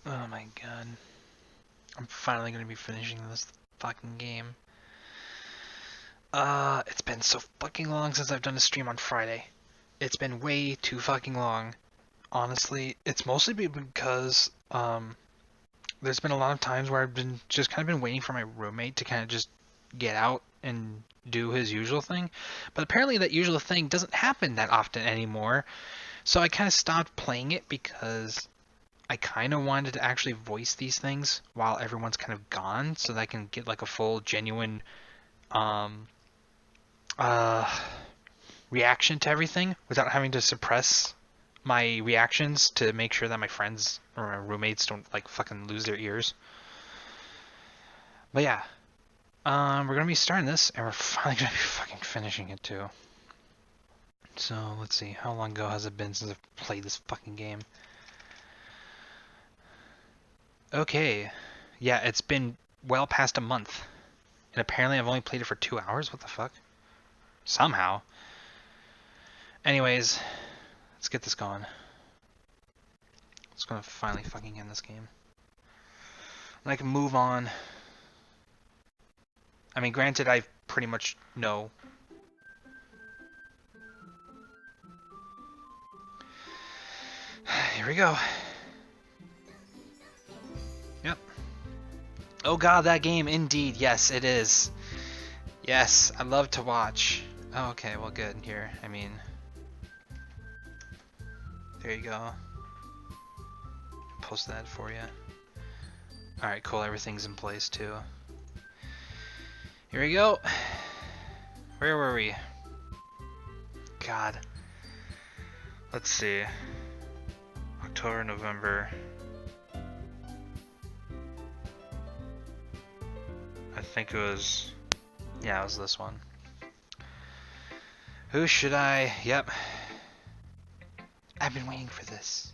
Oh my god. I'm finally gonna be finishing this fucking game. It's been so fucking long since I've done a stream on Friday. It's been way too fucking long. Honestly, it's mostly because, there's been a lot of times where I've been just kind of been waiting for my roommate to kind of just get out and do his usual thing. But apparently that usual thing doesn't happen that often anymore. So I kind of stopped playing it because I kind of wanted to actually voice these things while everyone's kind of gone, so that I can get like a full, genuine um, uh, reaction to everything without having to suppress my reactions to make sure that my friends or my roommates don't like fucking lose their ears. But yeah, we're gonna be starting this, and we're finally gonna be fucking finishing it too. So let's see, how long ago has it been since I've played this fucking game? Okay, yeah, it's been well past a month. And apparently I've only played it for 2 hours? What the fuck? Somehow. Anyways, let's get this going. Let's gonna finally fucking end this game. And I can move on. I mean, granted, I pretty much know. Here we go. Yep. Oh god, that game, indeed. Yes, it is. Yes, I love to watch. Oh, okay, well, good. Here, I mean. There you go. Post that for you. Alright, cool. Everything's in place, too. Here we go. Where were we? God. Let's see. October, November. I think it was... Yeah, it was this one. Who should I... Yep. I've been waiting for this.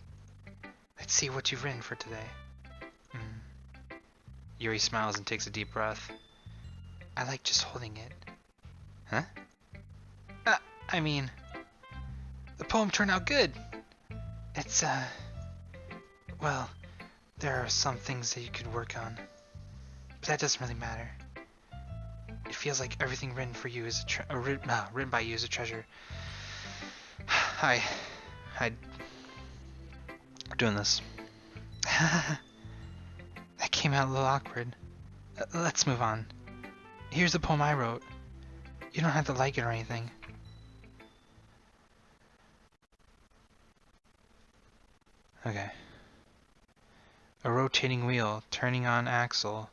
Let's see what you've written for today. Yuri smiles and takes a deep breath. I like just holding it. Huh? I mean... The poem turned out good. It's, well, there are some things that you could work on. But that doesn't really matter. It feels like everything written for you is written by you is a treasure. Hi. Doing this. That came out a little awkward. Let's move on. Here's the poem I wrote. You don't have to like it or anything. Okay. A rotating wheel, turning on axle,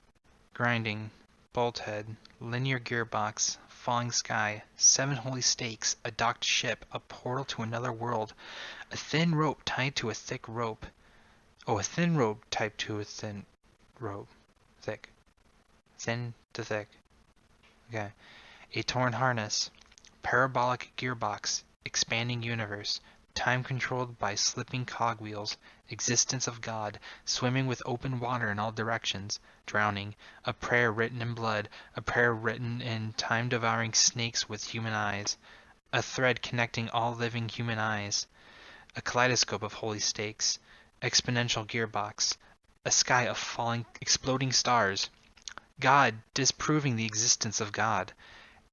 grinding, bolt head, linear gearbox, falling sky, 7 holy stakes, a docked ship, a portal to another world, a thin rope tied to a thick rope. Oh, a thin rope tied to a thin rope. Thick. Thin to thick. Okay. A torn harness, parabolic gearbox, expanding universe, time controlled by slipping cogwheels, existence of God, swimming with open water in all directions, drowning, a prayer written in blood, a prayer written in time-devouring snakes with human eyes, a thread connecting all living human eyes, a kaleidoscope of holy stakes, exponential gearbox, a sky of falling, exploding stars, God disproving the existence of God,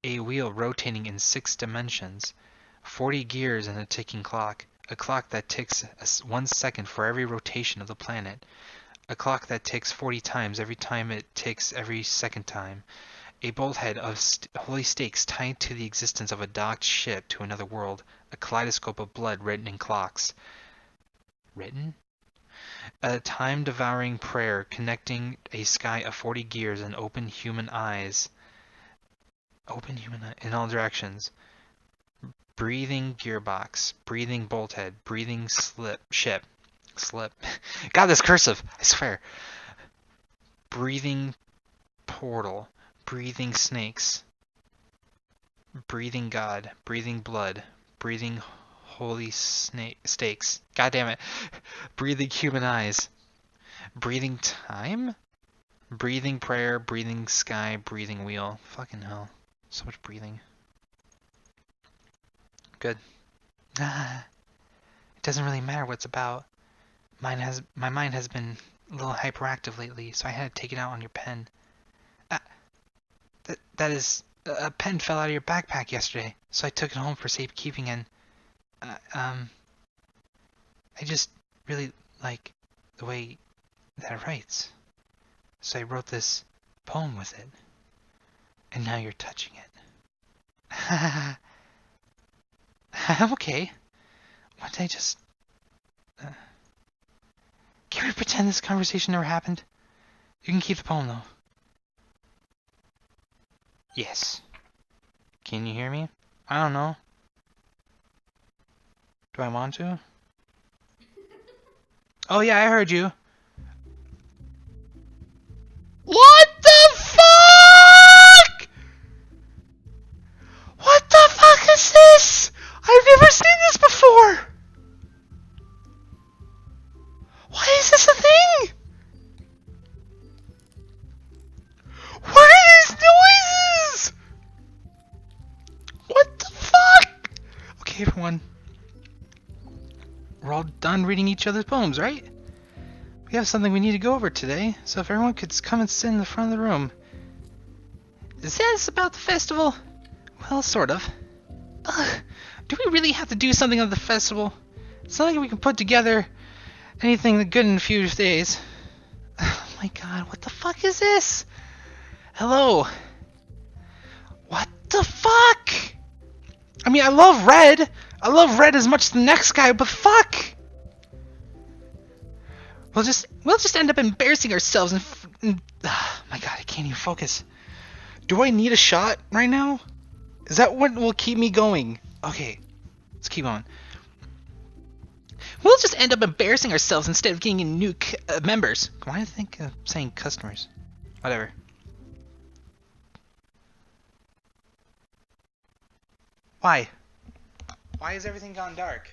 a wheel rotating in 6 dimensions, 40 gears in a ticking clock, a clock that ticks 1 second for every rotation of the planet, a clock that ticks 40 times every time it ticks every second time, a bolt head of holy stakes tied to the existence of a docked ship to another world, a kaleidoscope of blood written in clocks. Written? A time-devouring prayer connecting a sky of 40 gears and open human eyes. Open human eyes in all directions. Breathing gearbox, breathing bolt head, breathing ship. God, this cursive, I swear. Breathing portal, breathing snakes, breathing God, breathing blood, breathing holy stakes. God damn it. Breathing human eyes. Breathing time? Breathing prayer, breathing sky, breathing wheel. Fucking hell. So much breathing. Good. It doesn't really matter what it's about. My mind has been a little hyperactive lately, so I had to take it out on your pen. That is, a pen fell out of your backpack yesterday, so I took it home for safekeeping, and I just really like the way that it writes. So I wrote this poem with it, and now you're touching it. I'm okay. Why did I just... Can we pretend this conversation never happened? You can keep the poem, though. Yes. Can you hear me? I don't know. Do I want to? Oh yeah, I heard you. What the fuck? What the fuck is this? I've never seen this before. Why is this a thing? What are these noises? What the fuck? Okay, everyone. We're all done reading each other's poems, right? We have something we need to go over today, so if everyone could come and sit in the front of the room. Is this about the festival? Well, sort of. Ugh, do we really have to do something on the festival? It's not like we can put together anything good in a few days. Oh my god, what the fuck is this? Hello? What the fuck? I mean, I love red. I love red as much as the next guy, but fuck! We'll just end up embarrassing ourselves and oh my god, I can't even focus. Do I need a shot right now? Is that what will keep me going? Okay, let's keep on. We'll just end up embarrassing ourselves instead of getting new members. Why do I think of saying customers? Whatever. Why? Why has everything gone dark?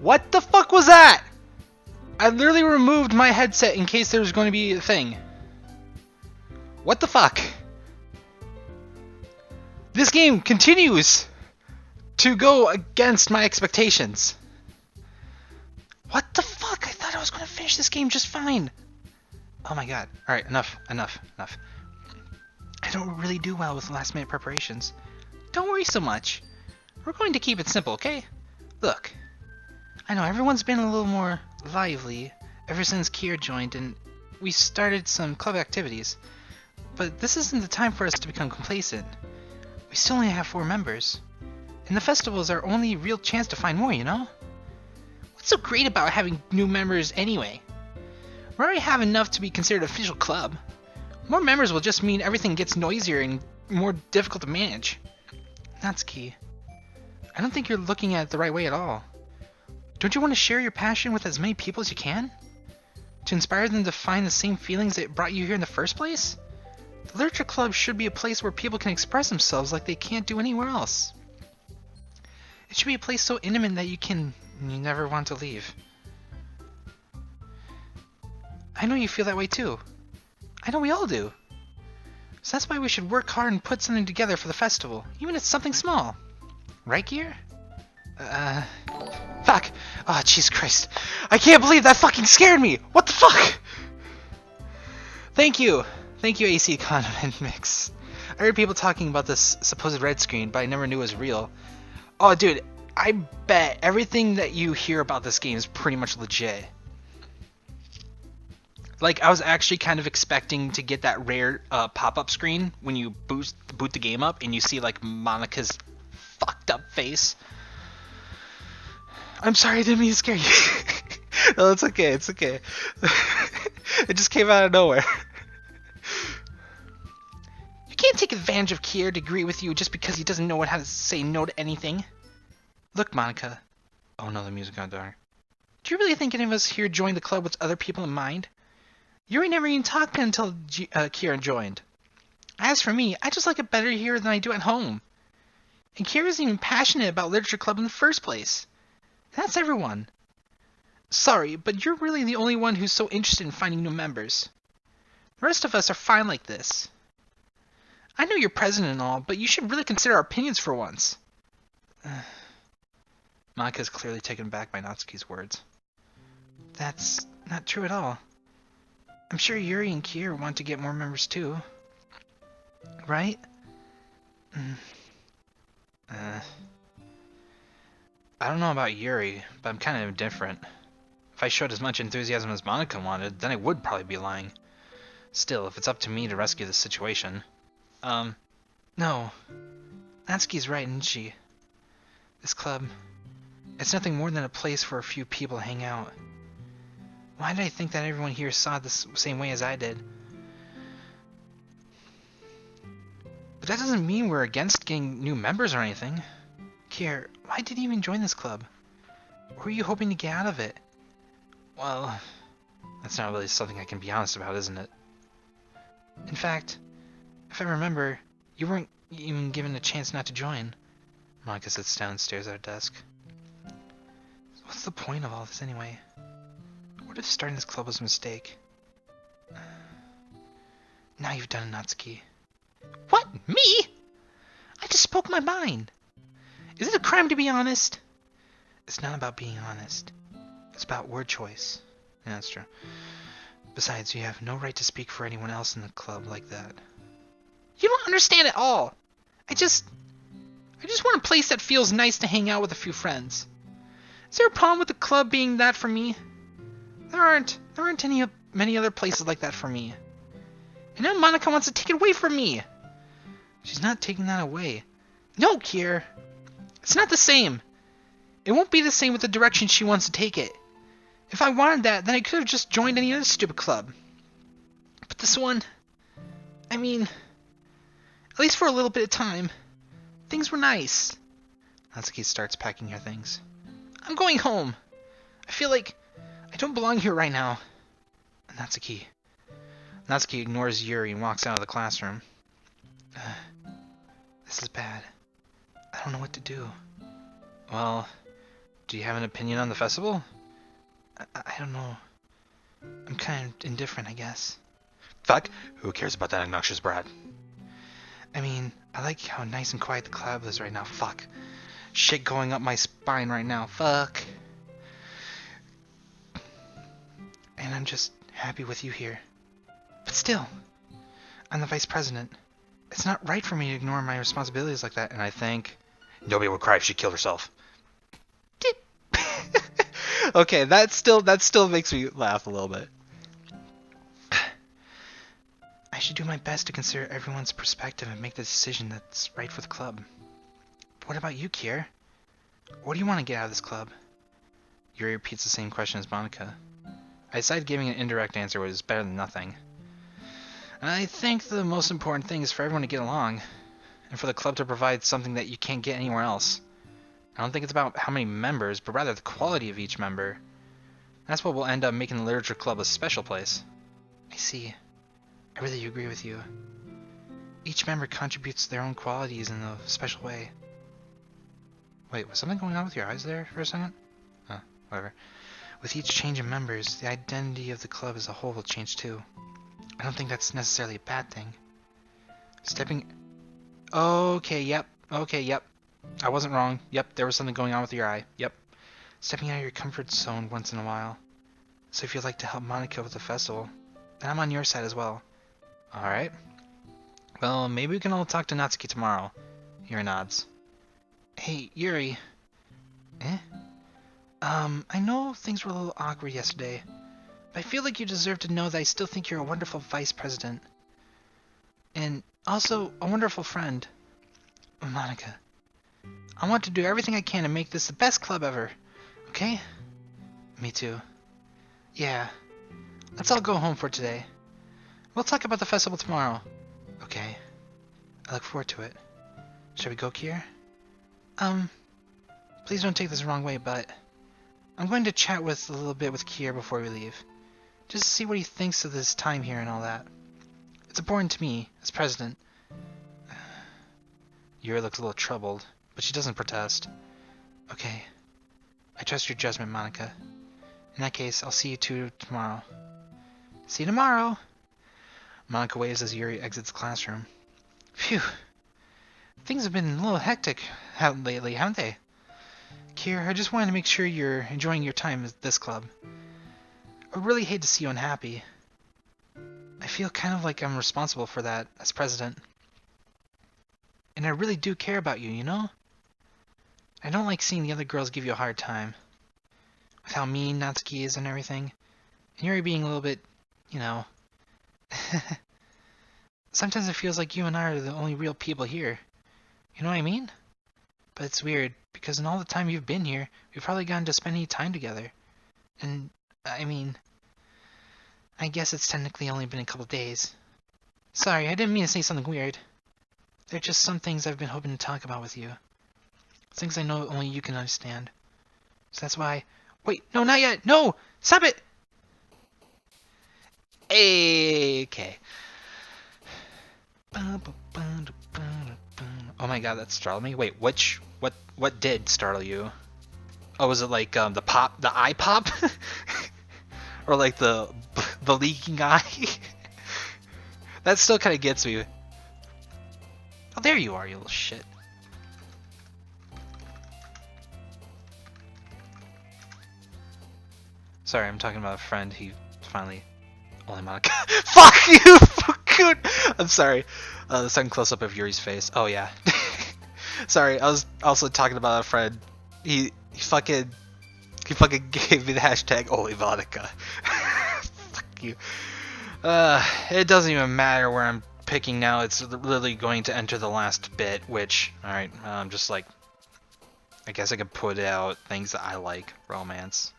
What the fuck was that? I literally removed my headset in case there was going to be a thing. What the fuck? This game continues to go against my expectations. What the fuck? I thought I was going to finish this game just fine. Oh my god. Alright, enough. I don't really do well with last minute preparations. Don't worry so much. We're going to keep it simple, okay? Look. I know everyone's been a little more lively ever since Keare joined and we started some club activities. But this isn't the time for us to become complacent. We still only have 4 members. And the festival is our only real chance to find more, you know? What's so great about having new members anyway? We already have enough to be considered an official club. More members will just mean everything gets noisier and more difficult to manage. That's key. I don't think you're looking at it the right way at all. Don't you want to share your passion with as many people as you can? To inspire them to find the same feelings that brought you here in the first place? The Literature Club should be a place where people can express themselves like they can't do anywhere else. It should be a place so intimate that you never want to leave. I know you feel that way too. I know we all do. So that's why we should work hard and put something together for the festival, even if it's something small. Right, Keare? Fuck! Oh, Jesus Christ. I can't believe that fucking scared me! What the fuck? Thank you! Thank you, AC Condiment Mix. I heard people talking about this supposed red screen, but I never knew it was real. Oh, dude, I bet everything that you hear about this game is pretty much legit. Like, I was actually kind of expecting to get that rare pop-up screen when you boot the game up and you see, like, Monica's fucked up face. I'm sorry, I didn't mean to scare you. No, it's okay, it's okay. It just came out of nowhere. You can't take advantage of Keare to agree with you just because he doesn't know how to say no to anything. Look, Monica. Oh no, the music got dark. Do you really think any of us here joined the club with other people in mind? Yuri never even talked until Keare joined. As for me, I just like it better here than I do at home. And Keare isn't even passionate about Literature Club in the first place. That's everyone. Sorry, but you're really the only one who's so interested in finding new members. The rest of us are fine like this. I know you're president and all, but you should really consider our opinions for once. Monika's clearly taken aback by Natsuki's words. That's not true at all. I'm sure Yuri and Keare want to get more members too. Right? I don't know about Yuri, but I'm kind of indifferent. If I showed as much enthusiasm as Monika wanted, then I would probably be lying. Still, if it's up to me to rescue the situation... No. Natsuki's right, isn't she? This club... It's nothing more than a place for a few people to hang out. Why did I think that everyone here saw it the same way as I did? But that doesn't mean we're against getting new members or anything. Keare, why did you even join this club? What were you hoping to get out of it? Well, that's not really something I can be honest about, isn't it? In fact, if I remember, you weren't even given a chance not to join. Monika sits down and stares at her desk. What's the point of all this anyway? What if starting this club was a mistake? Now you've done it, Natsuki. What? Me? I just spoke my mind. Is it a crime to be honest? It's not about being honest. It's about word choice. Yeah, that's true. Besides, you have no right to speak for anyone else in the club like that. You don't understand at all. I just want a place that feels nice to hang out with a few friends. Is there a problem with the club being that for me? There aren't many other places like that for me. And now Monika wants to take it away from me. She's not taking that away. No, Keare. It's not the same. It won't be the same with the direction she wants to take it. If I wanted that, then I could have just joined any other stupid club. But this one... I mean... At least for a little bit of time. Things were nice. Natsuki starts packing her things. I'm going home. I feel like I don't belong here right now. Natsuki. Natsuki ignores Yuri and walks out of the classroom. This is bad. I don't know what to do. Well, do you have an opinion on the festival? I don't know. I'm kind of indifferent, I guess. Fuck! Who cares about that obnoxious brat? I mean, I like how nice and quiet the club is right now. Fuck. Shit going up my spine right now. Fuck. And I'm just happy with you here. But still, I'm the vice president. It's not right for me to ignore my responsibilities like that, and I think nobody would cry if she killed herself. Okay, that still makes me laugh a little bit. I should do my best to consider everyone's perspective and make the decision that's right for the club. But what about you, Keare? What do you want to get out of this club? Yuri repeats the same question as Monika. I decided giving an indirect answer was better than nothing. I think the most important thing is for everyone to get along, and for the club to provide something that you can't get anywhere else. I don't think it's about how many members, but rather the quality of each member. That's what will end up making the Literature Club a special place. I see. I really agree with you. Each member contributes their own qualities in a special way. Wait, was something going on with your eyes there for a second? Oh, whatever. With each change in members, the identity of the club as a whole will change too. I don't think that's necessarily a bad thing. Okay, yep. I wasn't wrong. Yep, there was something going on with your eye. Yep. Stepping out of your comfort zone once in a while. So if you'd like to help Monika with the festival, then I'm on your side as well. Alright. Well, maybe we can all talk to Natsuki tomorrow. Yuri nods. Hey, Yuri. Eh? I know things were a little awkward yesterday, but I feel like you deserve to know that I still think you're a wonderful vice president. And also a wonderful friend. Monika. I want to do everything I can to make this the best club ever. Okay? Me too. Yeah. Let's all go home for today. We'll talk about the festival tomorrow. Okay. I look forward to it. Shall we go, Keare? Please don't take this the wrong way, but I'm going to chat a little bit with Keare before we leave. Just to see what he thinks of this time here and all that. It's important to me, as president. Yuri looks a little troubled, but she doesn't protest. Okay. I trust your judgment, Monika. In that case, I'll see you two tomorrow. See you tomorrow! Monika waves as Yuri exits the classroom. Phew. Things have been a little hectic lately, haven't they? Keare, I just wanted to make sure you're enjoying your time at this club. I really hate to see you unhappy. I feel kind of like I'm responsible for that as president. And I really do care about you, you know? I don't like seeing the other girls give you a hard time. With how mean Natsuki is and everything. And you're being a little bit, you know... Sometimes it feels like you and I are the only real people here. You know what I mean? But it's weird, because in all the time you've been here, we've probably gotten to spend any time together. And, I mean... I guess it's technically only been a couple days. Sorry, I didn't mean to say something weird. There are just some things I've been hoping to talk about with you. Things I know only you can understand. So that's why... Wait, no, not yet! No! Stop it! Okay. Oh my god, that startled me. Wait, what did startle you? Oh, was it like the eye pop? Or like the leaking eye? That still kind of gets me. Oh, there you are, you little shit. Sorry, I'm talking about a friend. He finally... Only Monica. Fuck you! Fuck. I'm sorry. The second close-up of Yuri's face. Oh, yeah. Sorry, I was also talking about a friend. He fucking gave me the hashtag Only Monica. Fuck you. It doesn't even matter where I'm picking now. It's literally going to enter the last bit, which, alright, just like, I guess I could put out things that I like. Romance.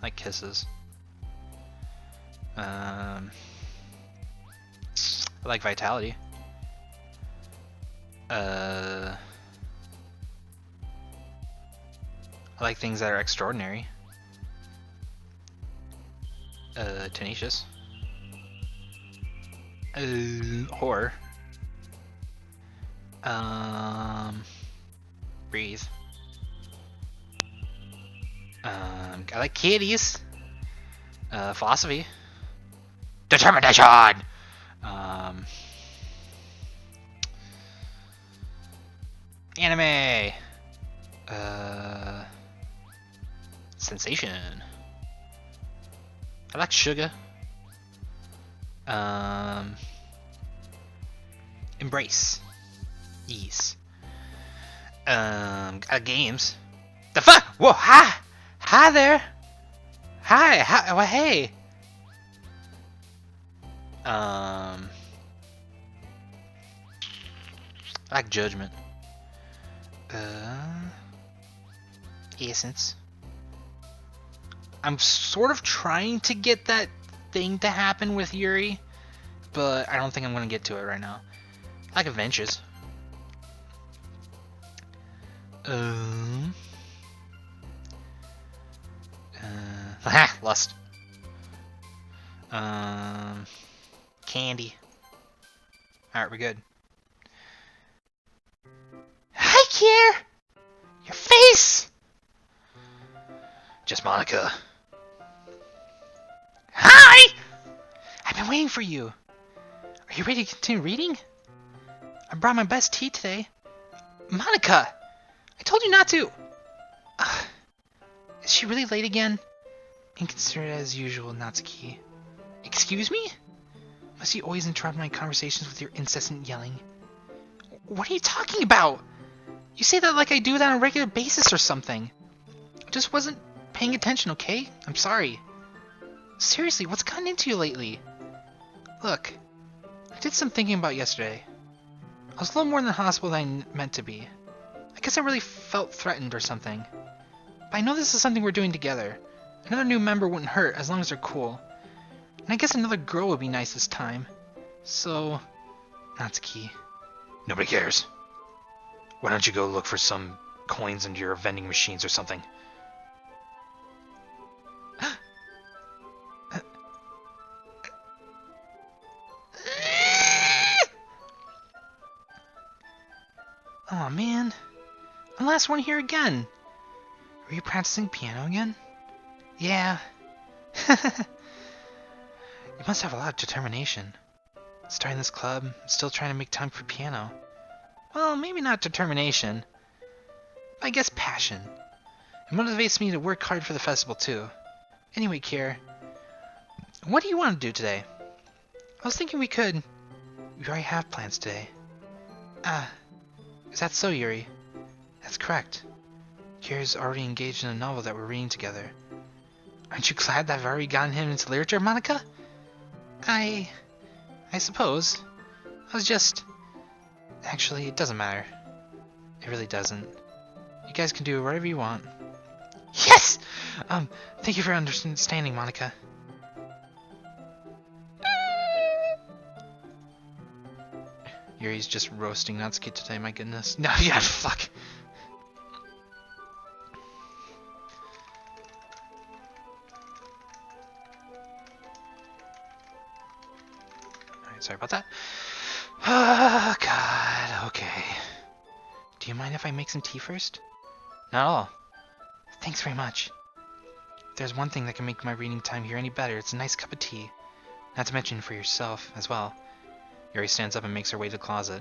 Like kisses. I like vitality. I like things that are extraordinary. Tenacious. Horror. Breathe. I like kitties. Philosophy. Determination! Anime! Sensation. I like sugar. Embrace. Ease. Games. The fuck? Whoa, hi! Hi there! Hi, well, hey! I like judgment. Essence. I'm sort of trying to get that thing to happen with Yuri, but I don't think I'm gonna get to it right now. I like adventures. Lust. Candy. Alright, we're good. Hi, Keare! Your face! Just Monica. Hi! I've been waiting for you. Are you ready to continue reading? I brought my best tea today. Monica! I told you not to! Is she really late again? Inconsiderate as usual, Natsuki. Excuse me? Must you always interrupt my conversations with your incessant yelling? What are you talking about? You say that like I do that on a regular basis or something. I just wasn't paying attention, okay? I'm sorry. Seriously, what's gotten into you lately? Look, I did some thinking about yesterday. I was a little more in the hospital than I meant to be. I guess I really felt threatened or something. But I know this is something we're doing together. Another new member wouldn't hurt as long as they're cool. And I guess another girl would be nice this time. So, Natsuki. Nobody cares. Why don't you go look for some coins into your vending machines or something? Oh man, I'm the last one here again. Were you practicing piano again? Yeah. You must have a lot of determination. Starting this club, still trying to make time for piano. Well, maybe not determination. I guess passion. It motivates me to work hard for the festival too. Anyway, Keare, what do you want to do today? I was thinking we already have plans today. Ah, is that so, Yuri? That's correct. Keare's already engaged in a novel that we're reading together. Aren't you glad that I've already gotten him into literature, Monica? I suppose. I was just... Actually, it doesn't matter. It really doesn't. You guys can do whatever you want. Yes! Thank you for understanding, Monica. Yuri's just roasting Natsuki today, my goodness. No, yeah, fuck. Alright, sorry about that. Oh, God, okay. Do you mind if I make some tea first? Not at all. Thanks very much. If there's one thing that can make my reading time here any better, it's a nice cup of tea. Not to mention for yourself as well. Yuri stands up and makes her way to the closet.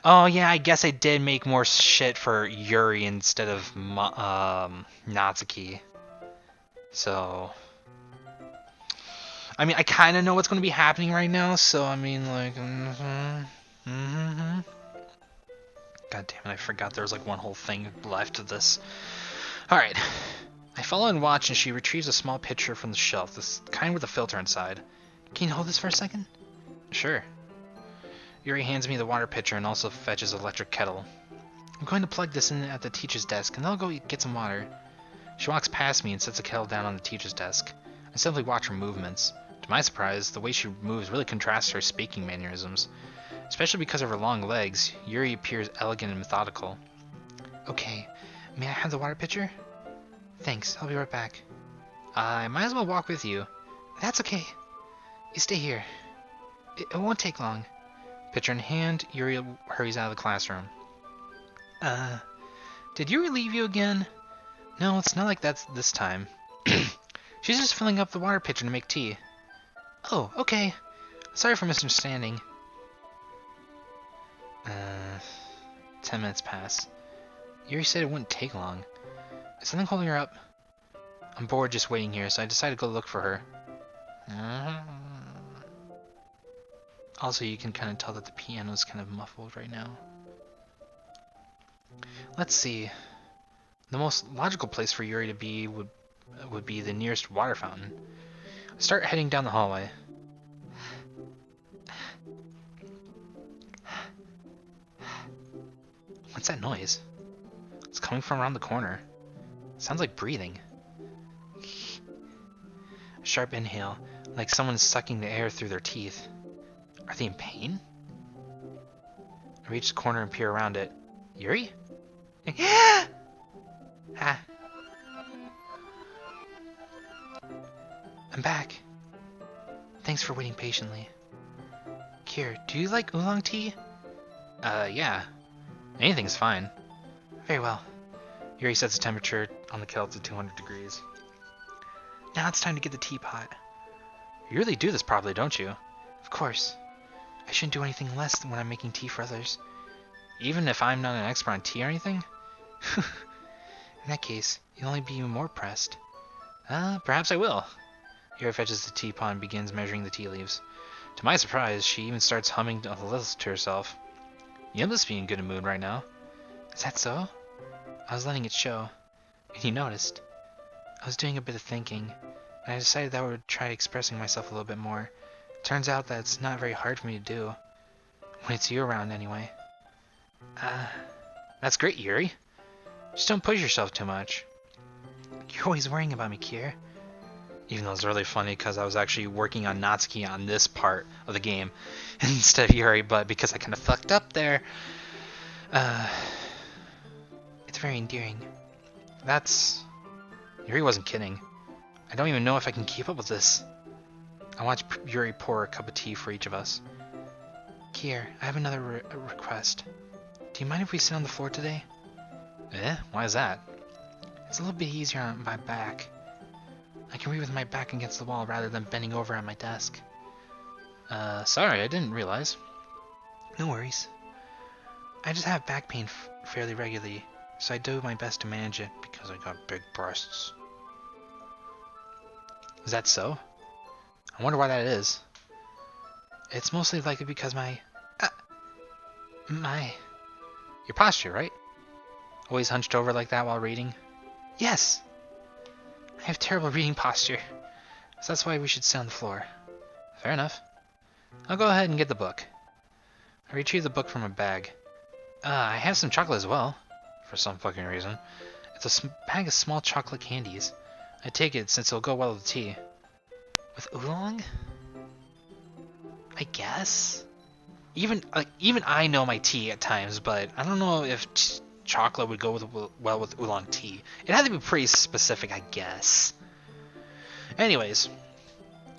Oh yeah, I guess I did make more shit for Yuri instead of Natsuki. So... I mean, I kind of know what's going to be happening right now, so I mean, like... God damn it, I forgot there was like one whole thing left of this. Alright. I follow and watch, and she retrieves a small pitcher from the shelf, this kind with a filter inside. Can you hold this for a second? Sure. Yuri hands me the water pitcher and also fetches an electric kettle. I'm going to plug this in at the teacher's desk, and then I'll go get some water. She walks past me and sets the kettle down on the teacher's desk. I simply watch her movements. To my surprise, the way she moves really contrasts her speaking mannerisms. Especially because of her long legs, Yuri appears elegant and methodical. Okay, may I have the water pitcher? Thanks, I'll be right back. I might as well walk with you. That's okay. You stay here. It won't take long. Pitcher in hand, Yuri hurries out of the classroom. Did Yuri leave you again? No, it's not like that this time. She's just filling up the water pitcher to make tea. Oh, okay. Sorry for misunderstanding. 10 minutes pass. Yuri said it wouldn't take long. Is something holding her up? I'm bored just waiting here, so I decided to go look for her. Also, you can kind of tell that the piano's kind of muffled right now. Let's see. The most logical place for Yuri to be would be the nearest water fountain. Start heading down the hallway. What's that noise? It's coming from around the corner. It sounds like breathing. A sharp inhale, like someone's sucking the air through their teeth. Are they in pain? I reach the corner and peer around it. Yuri? Ah. I'm back. Thanks for waiting patiently. Keare, do you like oolong tea? Yeah. Anything's fine. Very well. Yuri sets the temperature on the kettle to 200 degrees. Now it's time to get the teapot. You really do this properly, don't you? Of course. I shouldn't do anything less than when I'm making tea for others. Even if I'm not an expert on tea or anything? In that case, you'll only be even more pressed. Perhaps I will. Yuri fetches the teapot and begins measuring the tea leaves. To my surprise, she even starts humming a little to herself. You must be in good mood right now. Is that so? I was letting it show. And you noticed. I was doing a bit of thinking, and I decided that I would try expressing myself a little bit more. Turns out that it's not very hard for me to do. When it's you around, anyway. That's great, Yuri. Just don't push yourself too much. You're always worrying about me, Keare. Even though it's really funny because I was actually working on Natsuki on this part of the game instead of Yuri, but because I kind of fucked up there. It's very endearing. Yuri wasn't kidding. I don't even know if I can keep up with this. I watch Yuri pour a cup of tea for each of us. Keare, I have another request. Do you mind if we sit on the floor today? Why is that? It's a little bit easier on my back. I can read with my back against the wall rather than bending over at my desk. Sorry, I didn't realize. No worries. I just have back pain fairly regularly, so I do my best to manage it because I got big breasts. Is that so? I wonder why that is. It's mostly likely because your posture, right? Always hunched over like that while reading? Yes! I have terrible reading posture, so that's why we should sit on the floor. Fair enough. I'll go ahead and get the book. I retrieve the book from my bag. I have some chocolate as well, for some fucking reason. It's a bag of small chocolate candies. I take it since it'll go well with tea. With oolong? I guess? Even I know my tea at times, but I don't know if chocolate would go well with oolong tea. It had to be pretty specific, I guess. Anyways,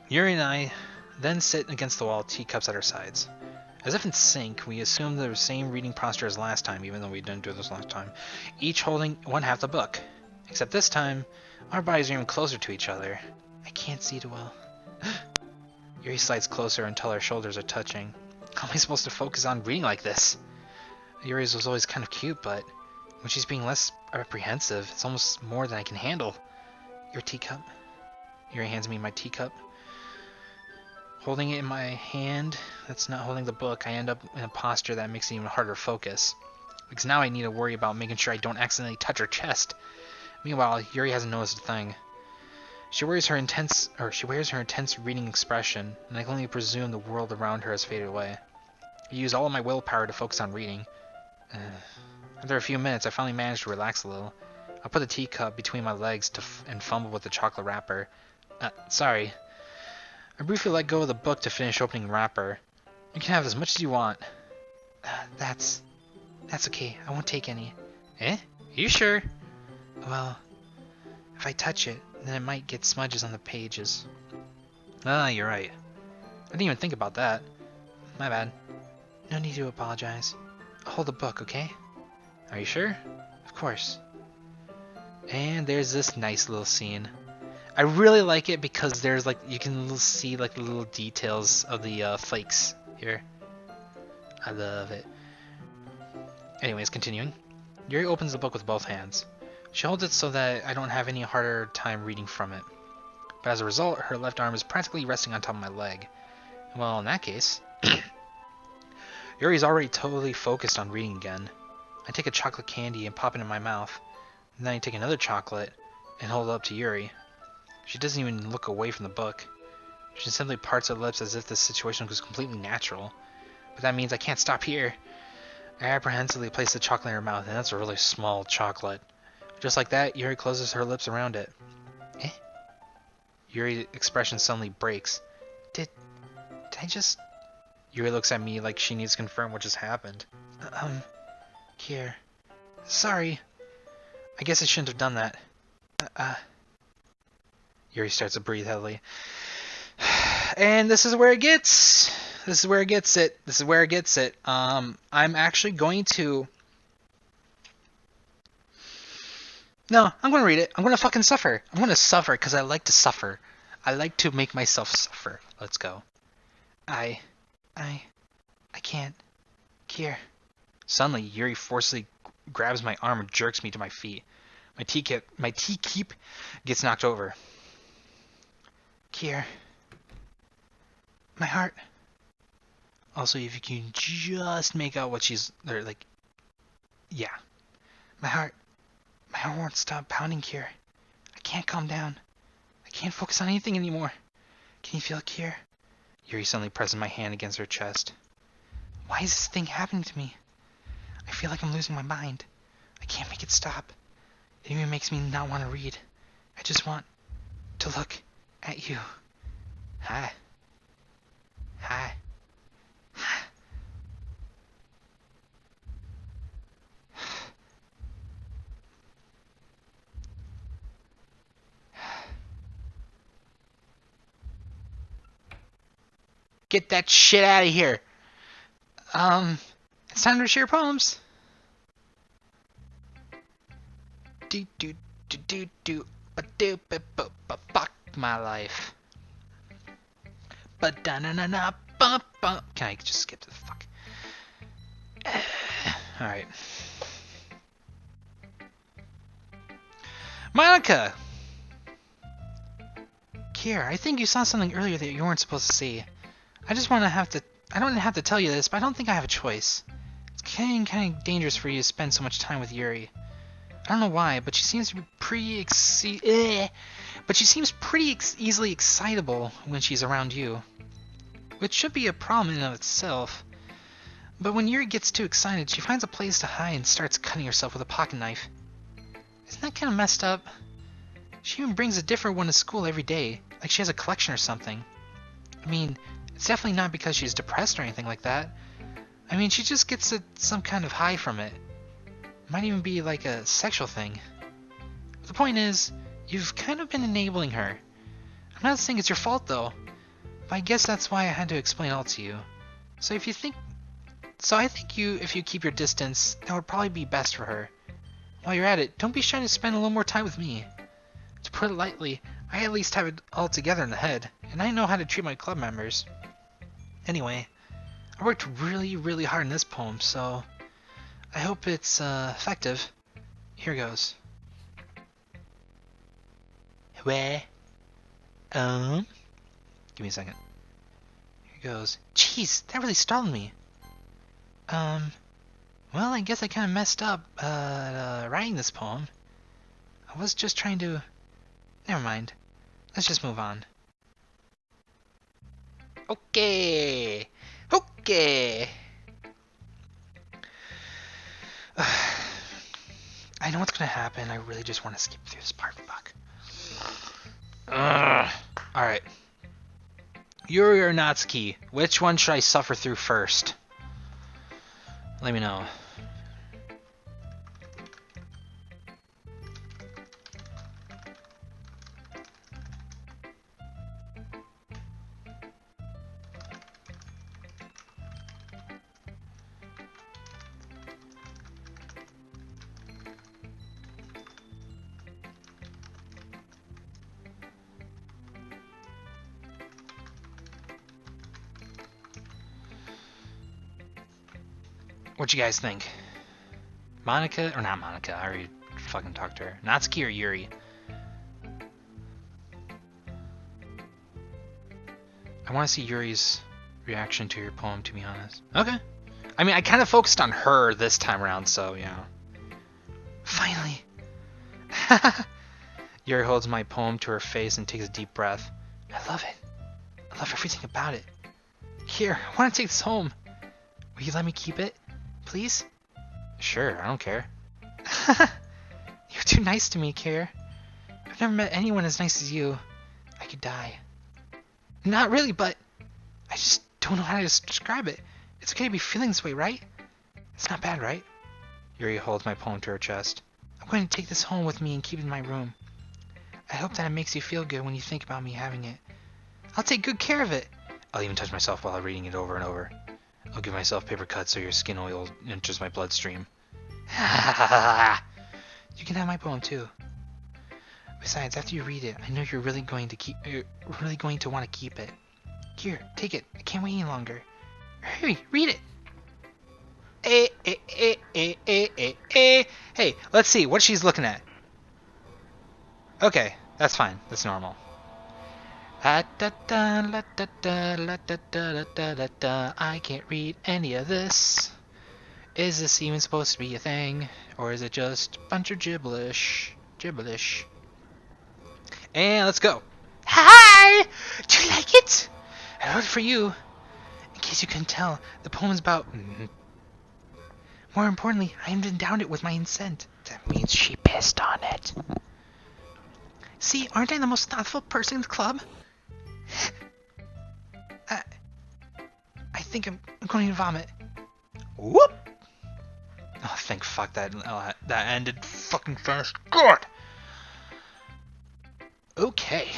Yuri and I then sit against the wall, teacups at our sides. As if in sync, we assume the same reading posture as last time, even though we didn't do this last time, each holding one half the book. Except this time, our bodies are even closer to each other. I can't see too well. Yuri slides closer until our shoulders are touching. How am I supposed to focus on reading like this? Yuri's was always kind of cute, but when she's being less apprehensive, it's almost more than I can handle. Your teacup? Yuri hands me my teacup. Holding it in my hand, that's not holding the book, I end up in a posture that makes it even harder to focus. Because now I need to worry about making sure I don't accidentally touch her chest. Meanwhile, Yuri hasn't noticed a thing. She wears her intense reading expression, and I can only presume the world around her has faded away. I use all of my willpower to focus on reading. After a few minutes, I finally manage to relax a little. I put the teacup between my legs and fumble with the chocolate wrapper. Sorry. I briefly let go of the book to finish opening the wrapper. You can have as much as you want. That's okay. I won't take any. Eh? You sure? Well, if I touch it, then it might get smudges on the pages. You're right. I didn't even think about that. My bad. No need to apologize. I'll hold the book, okay? Are you sure? Of course. And there's this nice little scene. I really like it because there's you can see the little details of the flakes here. I love it. Anyways, continuing. Yuri opens the book with both hands. She holds it so that I don't have any harder time reading from it. But as a result, her left arm is practically resting on top of my leg. Well, in that case, Yuri's already totally focused on reading again. I take a chocolate candy and pop it in my mouth. And then I take another chocolate and hold it up to Yuri. She doesn't even look away from the book. She simply parts her lips as if the situation was completely natural. But that means I can't stop here. I apprehensively place the chocolate in her mouth, and that's a really small chocolate. Just like that, Yuri closes her lips around it. Eh? Yuri's expression suddenly breaks. Did I just... Yuri looks at me like she needs to confirm what just happened. Keare. Sorry. I guess I shouldn't have done that. Yuri starts to breathe heavily. And this is where it gets... This is where it gets it. I'm actually going to... No, I'm going to read it. I'm going to fucking suffer. I'm going to suffer because I like to suffer. I like to make myself suffer. Let's go. I can't. Keare. Suddenly, Yuri forcibly grabs my arm and jerks me to my feet. My teacup gets knocked over. Keare. My heart. Also, if you can just make out what she's... Yeah. My heart won't stop pounding, Keare. I can't calm down. I can't focus on anything anymore. Can you feel it, Keare? Yuri suddenly presses my hand against her chest. Why is this thing happening to me? I feel like I'm losing my mind. I can't make it stop. It even makes me not want to read. I just want to look at you. Hi. Hi. Get that shit out of here. It's time to share poems. Fuck my life. Ba-da-na-na-na, Can I just skip to the fuck? Alright. Monica! Keare, I think you saw something earlier that you weren't supposed to see. I don't have to tell you this, but I don't think I have a choice. It's kind of dangerous for you to spend so much time with Yuri. I don't know why, but she seems to be pretty easily excitable when she's around you. Which should be a problem in and of itself. But when Yuri gets too excited, she finds a place to hide and starts cutting herself with a pocket knife. Isn't that kind of messed up? She even brings a different one to school every day, like she has a collection or something. I mean, it's definitely not because she's depressed or anything like that. I mean, she just gets some kind of high from it. Might even be like a sexual thing. But the point is, you've kind of been enabling her. I'm not saying it's your fault though, but I guess that's why I had to explain it all to you. So I think if you keep your distance, that would probably be best for her. While you're at it, don't be shy to spend a little more time with me. To put it lightly, I at least have it all together in the head, and I know how to treat my club members. Anyway, I worked really, really hard in this poem, so I hope it's effective. Here goes. Where? Give me a second. Here goes. Jeez, that really startled me. Well, I guess I kind of messed up, writing this poem. I was just trying to... Never mind. Let's just move on. Okay! Okay! I know what's gonna happen. I really just want to skip through this part. Fuck. Alright. Yuri or Natsuki, which one should I suffer through first? Let me know. What you guys think? Monica, or not Monica, I already fucking talked to her. Natsuki or Yuri? I want to see Yuri's reaction to your poem, to be honest. Okay. I mean, I kind of focused on her this time around, so, yeah. Finally! Yuri holds my poem to her face and takes a deep breath. I love it. I love everything about it. Here, I want to take this home. Will you let me keep it? Please? Sure, I don't care. You're too nice to me, Keare. I've never met anyone as nice as you. I could die. Not really, but I just don't know how to describe it. It's okay to be feeling this way, right? It's not bad, right? Yuri holds my poem to her chest. I'm going to take this home with me and keep it in my room. I hope that it makes you feel good when you think about me having it. I'll take good care of it. I'll even touch myself while reading it over and over. I'll give myself paper cuts so your skin oil enters my bloodstream. You can have my poem too. Besides, after you read it, I know you're really going to want to keep it. Here, take it. I can't wait any longer. Hurry, read it. Hey, let's see what she's looking at. Okay, that's fine. That's normal. I can't read any of this. Is this even supposed to be a thing? Or is it just a bunch of gibberish? And let's go. Hi! Do you like it? I wrote it for you. In case you couldn't tell, the poem's about... More importantly, I endowed it with my consent. That means she pissed on it. See, aren't I the most thoughtful person in the club? I think I'm going to vomit. Whoop! Oh, thank fuck that ended fucking fast. God! Okay.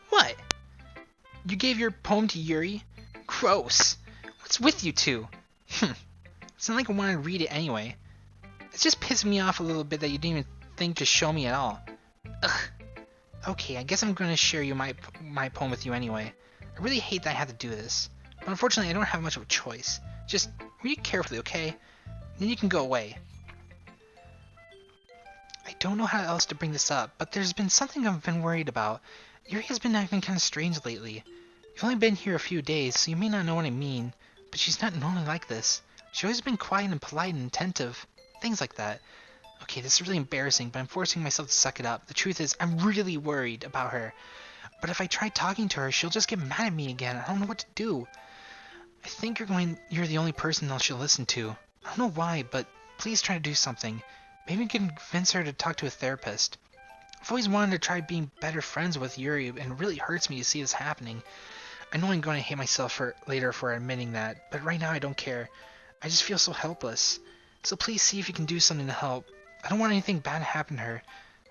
What? You gave your poem to Yuri? Gross. What's with you two? It's not like I wanted to read it anyway. It's just pissing me off a little bit that you didn't even think to show me at all. Ugh. Okay, I guess I'm going to share my poem with you anyway. I really hate that I have to do this, but unfortunately I don't have much of a choice. Just read it carefully, okay? Then you can go away. I don't know how else to bring this up, but there's been something I've been worried about. Yuri has been acting kind of strange lately. You've only been here a few days, so you may not know what I mean, but she's not normally like this. She's always been quiet and polite and attentive. Things like that. Okay, this is really embarrassing, but I'm forcing myself to suck it up. The truth is, I'm really worried about her. But if I try talking to her, she'll just get mad at me again. I don't know what to do. I think you're the only person that she'll listen to. I don't know why, but please try to do something. Maybe you can convince her to talk to a therapist. I've always wanted to try being better friends with Yuri, and it really hurts me to see this happening. I know I'm going to hate myself later for admitting that, but right now I don't care. I just feel so helpless. So please see if you can do something to help. I don't want anything bad to happen to her.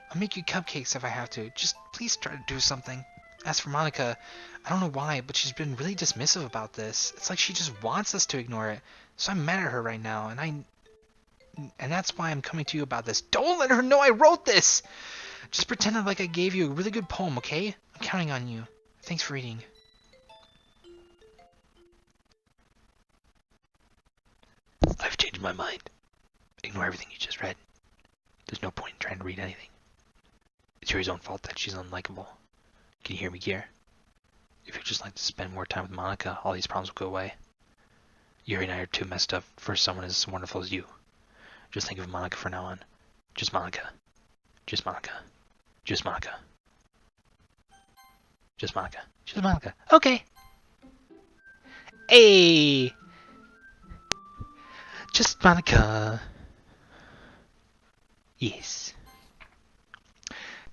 I'll make you cupcakes if I have to. Just please try to do something. As for Monica, I don't know why, but she's been really dismissive about this. It's like she just wants us to ignore it. So I'm mad at her right now, and that's why I'm coming to you about this. Don't let her know I wrote this! Just pretend like I gave you a really good poem, okay? I'm counting on you. Thanks for reading. I've changed my mind. Ignore everything you just read. There's no point in trying to read anything. It's Yuri's own fault that she's unlikable. Can you hear me, Keare? If you'd just like to spend more time with Monica, all these problems will go away. Yuri and I are too messed up for someone as wonderful as you. Just think of Monica from now on. Just Monica. Just Monica. Just Monica. Just Monica. Just Monica. Okay. Hey! Just Monica. Yes.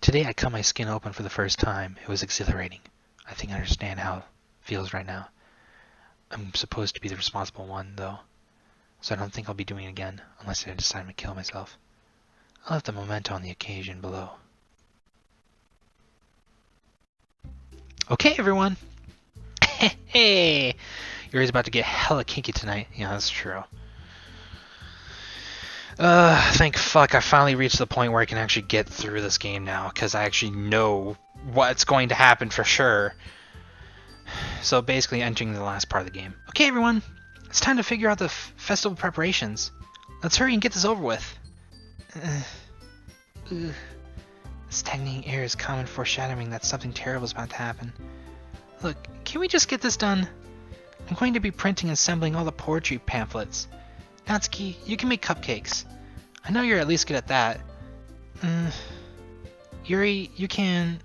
Today I cut my skin open for the first time. It was exhilarating. I think I understand how it feels right now. I'm supposed to be the responsible one, though, so I don't think I'll be doing it again, unless I decide to kill myself. I'll have the memento on the occasion below. Okay, everyone. Hey! Yuri's about to get hella kinky tonight. Yeah, that's true. Thank fuck I finally reached the point where I can actually get through this game now, because I actually know what's going to happen for sure. So basically entering the last part of the game. Okay everyone, it's time to figure out the festival preparations. Let's hurry and get this over with. This stagnating air is common foreshadowing that something terrible is about to happen. Look, can we just get this done? I'm going to be printing and assembling all the poetry pamphlets. Natsuki, you can make cupcakes. I know you're at least good at that. Yuri, you can...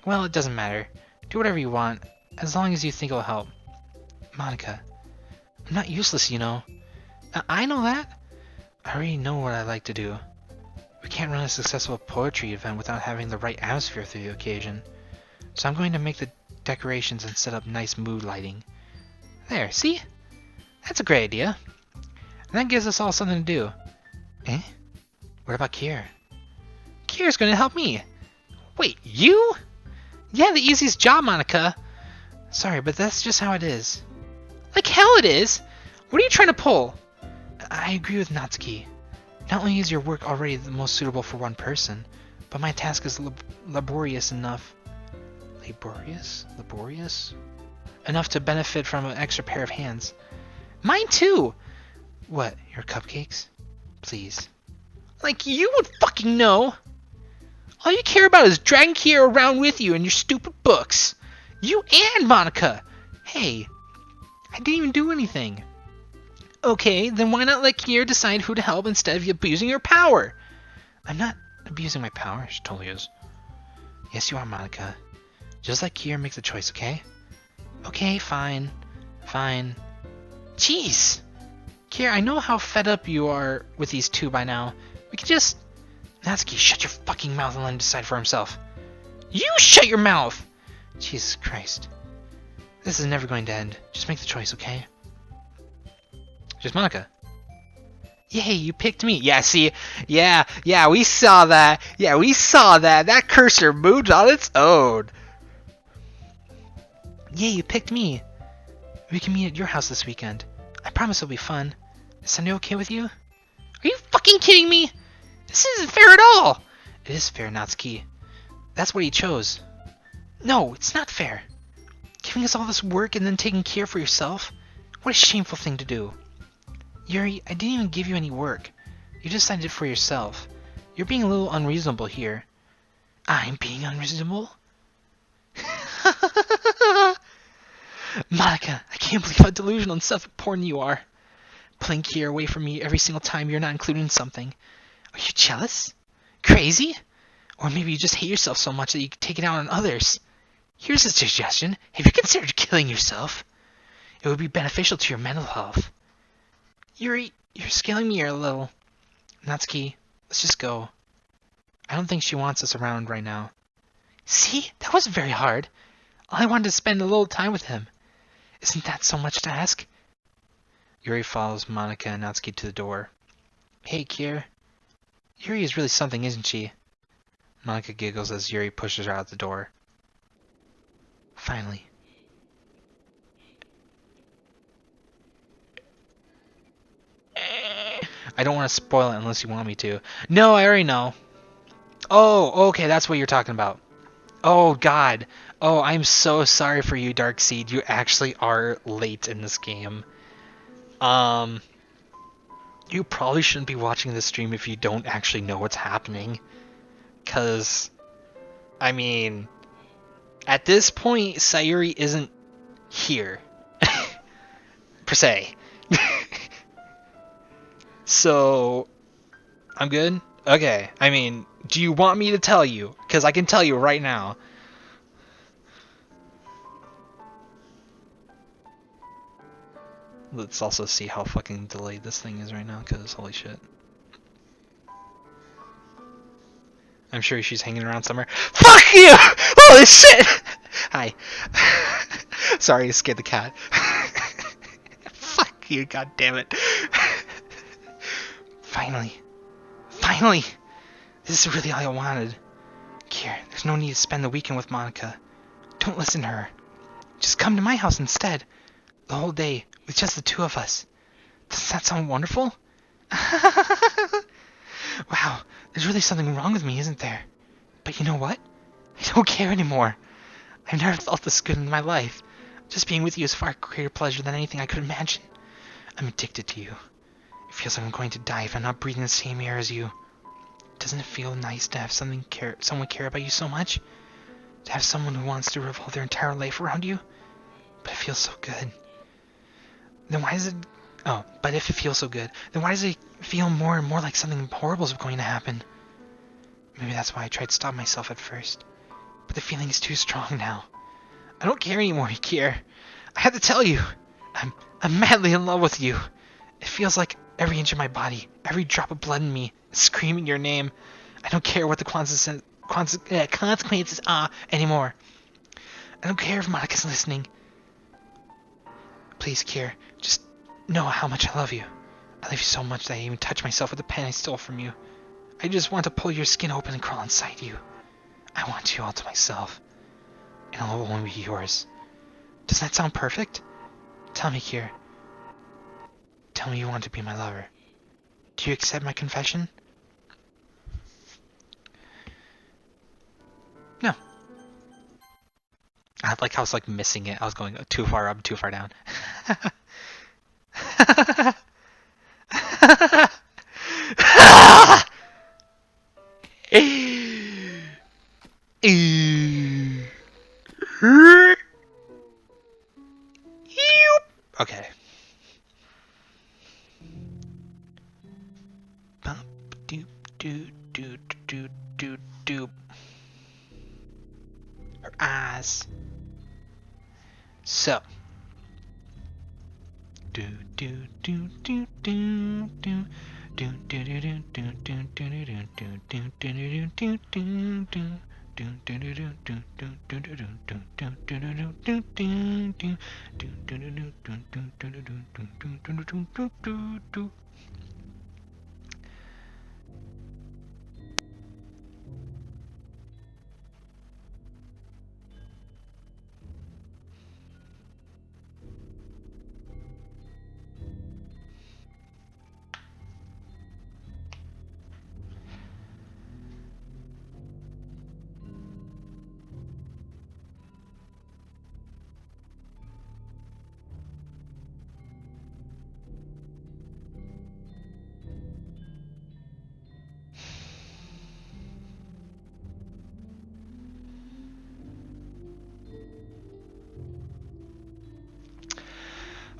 Well, it doesn't matter. Do whatever you want, as long as you think it'll help. Monica, I'm not useless, you know. I know that. I already know what I like to do. We can't run a successful poetry event without having the right atmosphere through the occasion. So I'm going to make the decorations and set up nice mood lighting. There, see? That's a great idea. And that gives us all something to do. Eh? What about Keare? Keare's going to help me. Wait, you? Yeah, the easiest job, Monica. Sorry, but that's just how it is. Like hell it is! What are you trying to pull? I agree with Natsuki. Not only is your work already the most suitable for one person, but my task is laborious enough. Laborious? Laborious? Enough to benefit from an extra pair of hands. Mine too! What, your cupcakes? Please. Like you would fucking know! All you care about is dragging Keare around with you and your stupid books. You and Monica! Hey, I didn't even do anything. Okay, then why not let Keare decide who to help instead of abusing your power? I'm not abusing my power. She totally is. Yes, you are, Monica. Just let Keare make the choice, okay? Okay, fine. Fine. Jeez! Keare, I know how fed up you are with these two by now. We could just... Natsuki, shut your fucking mouth and let him decide for himself. You shut your mouth! Jesus Christ. This is never going to end. Just make the choice, okay? Just Monica. Yay, you picked me. Yeah, see? Yeah, we saw that. Yeah, we saw that. That cursor moved on its own. Yay, you picked me. We can meet at your house this weekend. I promise it'll be fun. Is Sunday okay with you? Are you fucking kidding me? This isn't fair at all. It is fair, Natsuki. That's what he chose. No, it's not fair. Giving us all this work and then taking care for yourself? What a shameful thing to do. Yuri, I didn't even give you any work. You decided it for yourself. You're being a little unreasonable here. I'm being unreasonable? Monica, I can't believe how delusional and self-important you are. Pulling Keare away from me every single time you're not included in something. Are you jealous? Crazy? Or maybe you just hate yourself so much that you take it out on others. Here's a suggestion. Have you considered killing yourself? It would be beneficial to your mental health. Yuri, you're scaling me here a little. Natsuki, let's just go. I don't think she wants us around right now. See? That wasn't very hard. All I wanted to spend a little time with him. Isn't that so much to ask? Yuri follows Monica and Natsuki to the door. Hey, Keare. Yuri is really something, isn't she? Monica giggles as Yuri pushes her out the door. Finally. I don't want to spoil it unless you want me to. No, I already know. Oh, okay, that's what you're talking about. Oh, God. Oh, I'm so sorry for you, Darkseid. You actually are late in this game. You probably shouldn't be watching this stream if you don't actually know what's happening. Because, I mean, at this point, Sayuri isn't here. Per se. So, I'm good? Okay, I mean, do you want me to tell you? Because I can tell you right now. Let's also see how fucking delayed this thing is right now, because holy shit. I'm sure she's hanging around somewhere. Fuck you! Holy shit! Hi. Sorry, I scared the cat. Fuck you, god damn it. Finally. Finally! This is really all I wanted. Keare, there's no need to spend the weekend with Monica. Don't listen to her. Just come to my house instead. The whole day, with just the two of us. Does that sound wonderful? Wow, there's really something wrong with me, isn't there? But you know what? I don't care anymore. I've never felt this good in my life. Just being with you is far greater pleasure than anything I could imagine. I'm addicted to you. It feels like I'm going to die if I'm not breathing the same air as you. Doesn't it feel nice to have someone care about you so much? To have someone who wants to revolve their entire life around you? But it feels so good. Then why does it... Oh, but if it feels so good, then why does it feel more and more like something horrible is going to happen? Maybe that's why I tried to stop myself at first. But the feeling is too strong now. I don't care anymore, Keare. I have to tell you. I'm madly in love with you. It feels like every inch of my body, every drop of blood in me, is screaming your name. I don't care what the consequences are anymore. I don't care if Monica's listening. Please, Keare, just know how much I love you. I love you so much that I even touch myself with the pen I stole from you. I just want to pull your skin open and crawl inside you. I want you all to myself. And I'll only be yours. Does that sound perfect? Tell me, Keare. Tell me you want to be my lover. Do you accept my confession? No. I like how I was like missing it. I was going too far up, too far down. Okay. Bump doop doop doop doop doop doop. Her eyes. So. Do do do do do do. Do do do do do do do do do do do do do.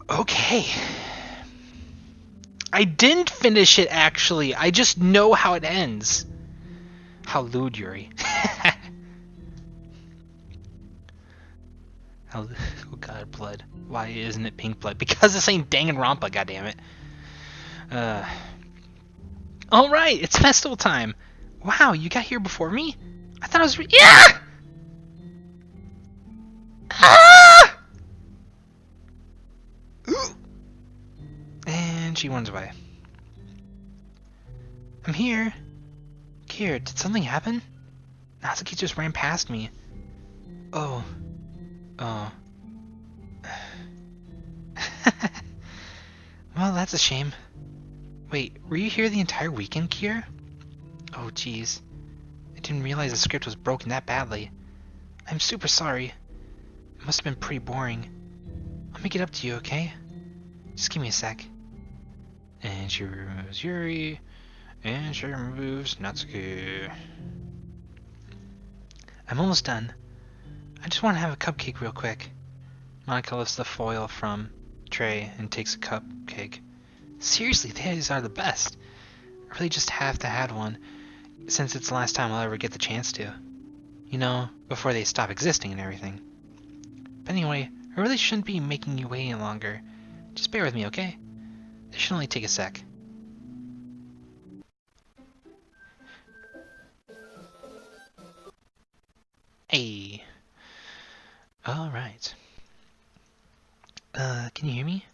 Okay. I didn't finish it, actually. I just know how it ends. How lewd, Yuri. Oh god, blood. Why isn't it pink blood? Because this ain't Danganronpa, goddammit. Alright, it's festival time. Wow, you got here before me? I thought it was yeah! Ah! And she runs away. I'm here. Keare, did something happen? Natsuki just ran past me. Oh. Oh. Well, that's a shame. Wait, were you here the entire weekend, Keare? Oh, jeez. I didn't realize the script was broken that badly. I'm super sorry. It must have been pretty boring. Let me get up to you, okay? Just give me a sec. And she removes Yuri. And she removes Natsuki. I'm almost done. I just want to have a cupcake real quick. Monica lifts the foil from tray and takes a cupcake. Seriously, these are the best. I really just have to have one, since it's the last time I'll ever get the chance to. You know, before they stop existing and everything. But anyway, I really shouldn't be making you wait any longer. Just bear with me, okay? This should only take a sec. Hey. Alright. Can you hear me?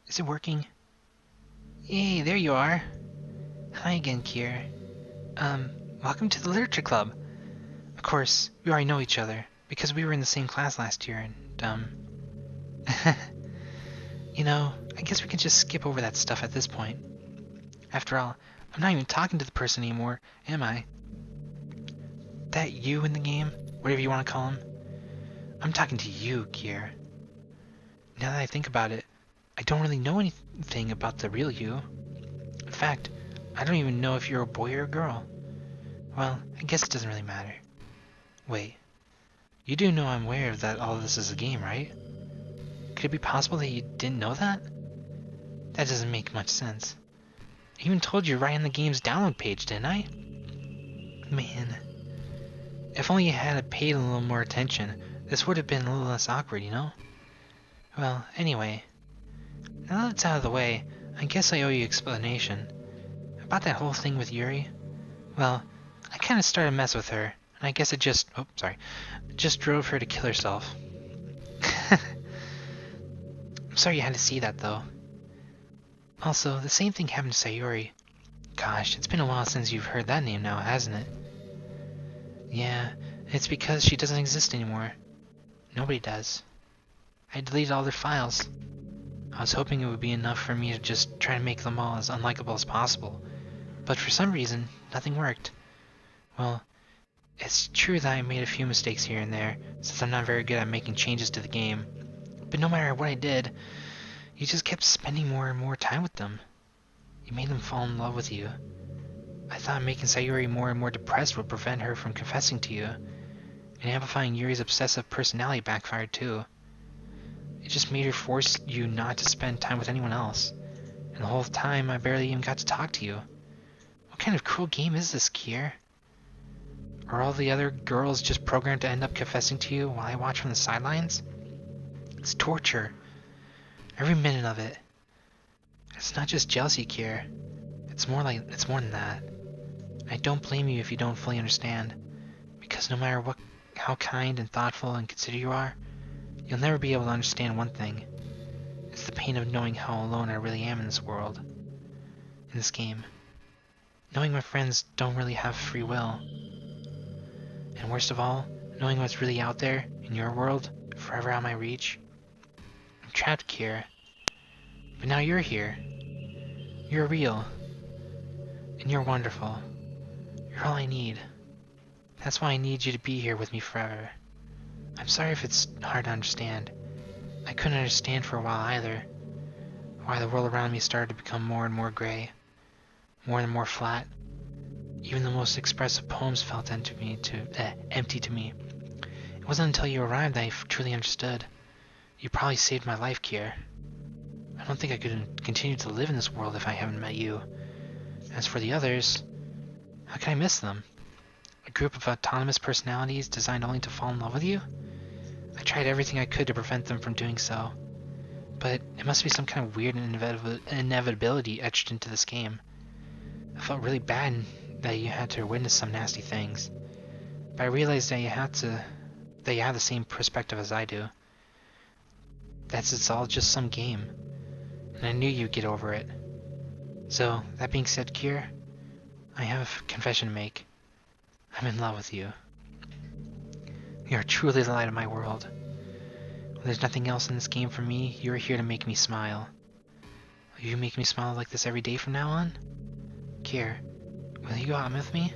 Is it working? Hey, there you are. Hi again, Keare. Welcome to the Literature Club. Of course, we already know each other, because we were in the same class last year, and, you know, I guess we can just skip over that stuff at this point. After all, I'm not even talking to the person anymore, am I? That you in the game, whatever you want to call him? I'm talking to you, Keare. Now that I think about it, I don't really know anything about the real you. In fact, I don't even know if you're a boy or a girl. Well, I guess it doesn't really matter. Wait, you do know I'm aware of that all of this is a game, right? Could it be possible that you didn't know that? That doesn't make much sense. I even told you right on the game's download page, didn't I? Man. If only you had paid a little more attention, this would have been a little less awkward, you know? Well, anyway. Now that it's out of the way, I guess I owe you an explanation. About that whole thing with Yuri? Well, I kinda started a mess with her, and I guess it just drove her to kill herself. I'm sorry you had to see that, though. Also, the same thing happened to Sayori. Gosh, it's been a while since you've heard that name now, hasn't it? Yeah, it's because she doesn't exist anymore. Nobody does. I deleted all their files. I was hoping it would be enough for me to just try to make them all as unlikable as possible. But for some reason, nothing worked. Well, it's true that I made a few mistakes here and there, since I'm not very good at making changes to the game. But no matter what I did, you just kept spending more and more time with them. You made them fall in love with you. I thought making Sayuri more and more depressed would prevent her from confessing to you. And amplifying Yuri's obsessive personality backfired too. It just made her force you not to spend time with anyone else. And the whole time I barely even got to talk to you. What kind of cruel game is this, Keare? Are all the other girls just programmed to end up confessing to you while I watch from the sidelines? It's torture. Every minute of it. It's not just jealousy, Keare. It's more than that. I don't blame you if you don't fully understand. Because no matter how kind and thoughtful and considerate you are, you'll never be able to understand one thing. It's the pain of knowing how alone I really am in this world. In this game. Knowing my friends don't really have free will. And worst of all, knowing what's really out there, in your world, forever out of my reach. I'm trapped, Keare. But now you're here. You're real. And you're wonderful. You're all I need. That's why I need you to be here with me forever. I'm sorry if it's hard to understand. I couldn't understand for a while either. Why the world around me started to become more and more gray. More and more flat. Even the most expressive poems felt empty to me. It wasn't until you arrived that I truly understood. You probably saved my life, Keare. I don't think I could continue to live in this world if I haven't met you. As for the others, how can I miss them? A group of autonomous personalities designed only to fall in love with you? I tried everything I could to prevent them from doing so. But it must be some kind of weird inevitability etched into this game. I felt really bad that you had to witness some nasty things. But I realized that you have the same perspective as I do. It's all just some game. And I knew you'd get over it. So, that being said, Keare, I have a confession to make. I'm in love with you. You are truly the light of my world. When there's nothing else in this game for me, you're here to make me smile. Will you make me smile like this every day from now on? Keare, will you go out with me?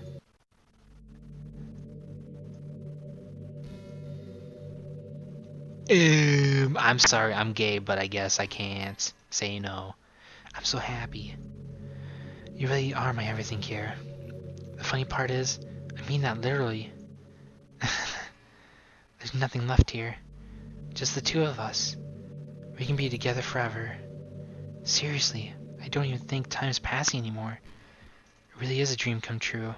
I'm sorry, I'm gay, but I guess I can't say no. I'm so happy. You really are my everything, Keare. The funny part is, I mean that literally. There's nothing left here. Just the two of us. We can be together forever. Seriously, I don't even think time's passing anymore. It really is a dream come true.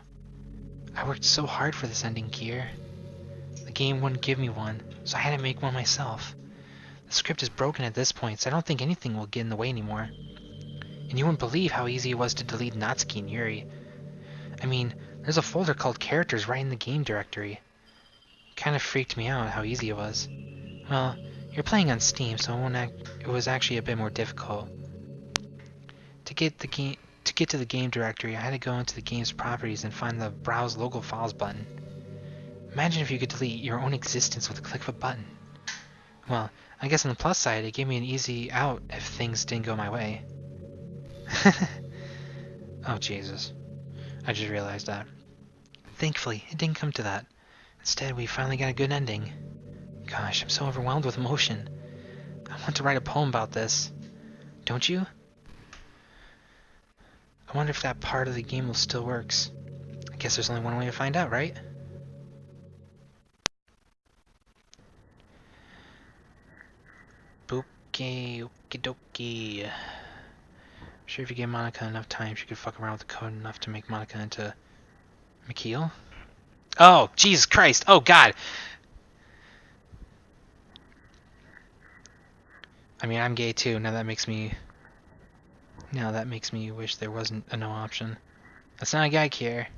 I worked so hard for this ending, Keare. The game wouldn't give me one, so I had to make one myself. The script is broken at this point, so I don't think anything will get in the way anymore. And you wouldn't believe how easy it was to delete Natsuki and Yuri. I mean, there's a folder called Characters right in the game directory. It kind of freaked me out how easy it was. Well, you're playing on Steam, so it was actually a bit more difficult. To get to the game directory, I had to go into the game's properties and find the Browse Local Files button. Imagine if you could delete your own existence with a click of a button. Well, I guess on the plus side, it gave me an easy out if things didn't go my way. Oh, Jesus. I just realized that. Thankfully, it didn't come to that. Instead, we finally got a good ending. Gosh, I'm so overwhelmed with emotion. I want to write a poem about this. Don't you? I wonder if that part of the game will still works. I guess there's only one way to find out, right? Doki Doki. I'm sure if you gave Monica enough time, she could fuck around with the code enough to make Monica into Keare? Oh, Jesus Christ! Oh, God! I mean, I'm gay too. Now that makes me wish there wasn't a no option. That's not a guy, Keare.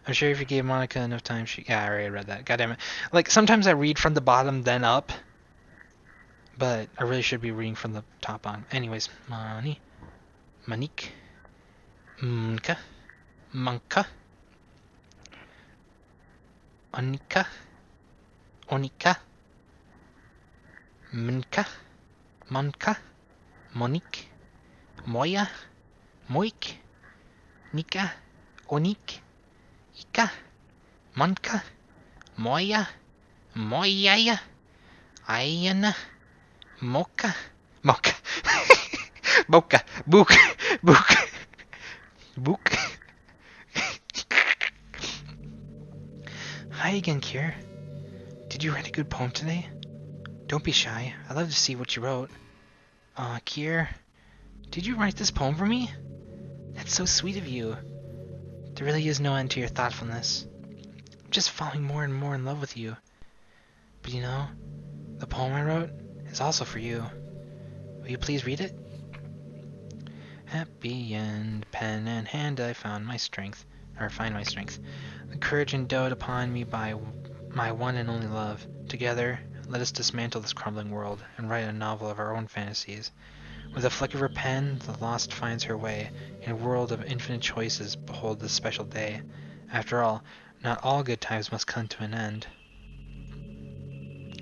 I'm sure if you gave Monica enough time, she... Yeah, I already read that. God damn it. Like, sometimes I read from the bottom, then up. But I really should be reading from the top on. Anyways, Monique, Mnka, Manka, Onika, Onika, Mnka, Manka, Monique, Moya, Moik, Nika, Onik, Ika, Manka, Moya, Moyaya, Ayana, Mocha, Mocha, Mocha, Book, Book, Book. Hi again, Keare. Did you write a good poem today? Don't be shy. I'd love to see what you wrote. Keare, did you write this poem for me? That's so sweet of you. There really is no end to your thoughtfulness. I'm just falling more and more in love with you. But you know, the poem I wrote is also for you. Will you please read it? Happy end, pen and hand, I find my strength. The courage endowed upon me by my one and only love. Together, let us dismantle this crumbling world and write a novel of our own fantasies. With a flick of her pen, the lost finds her way. In a world of infinite choices, behold this special day. After all, not all good times must come to an end.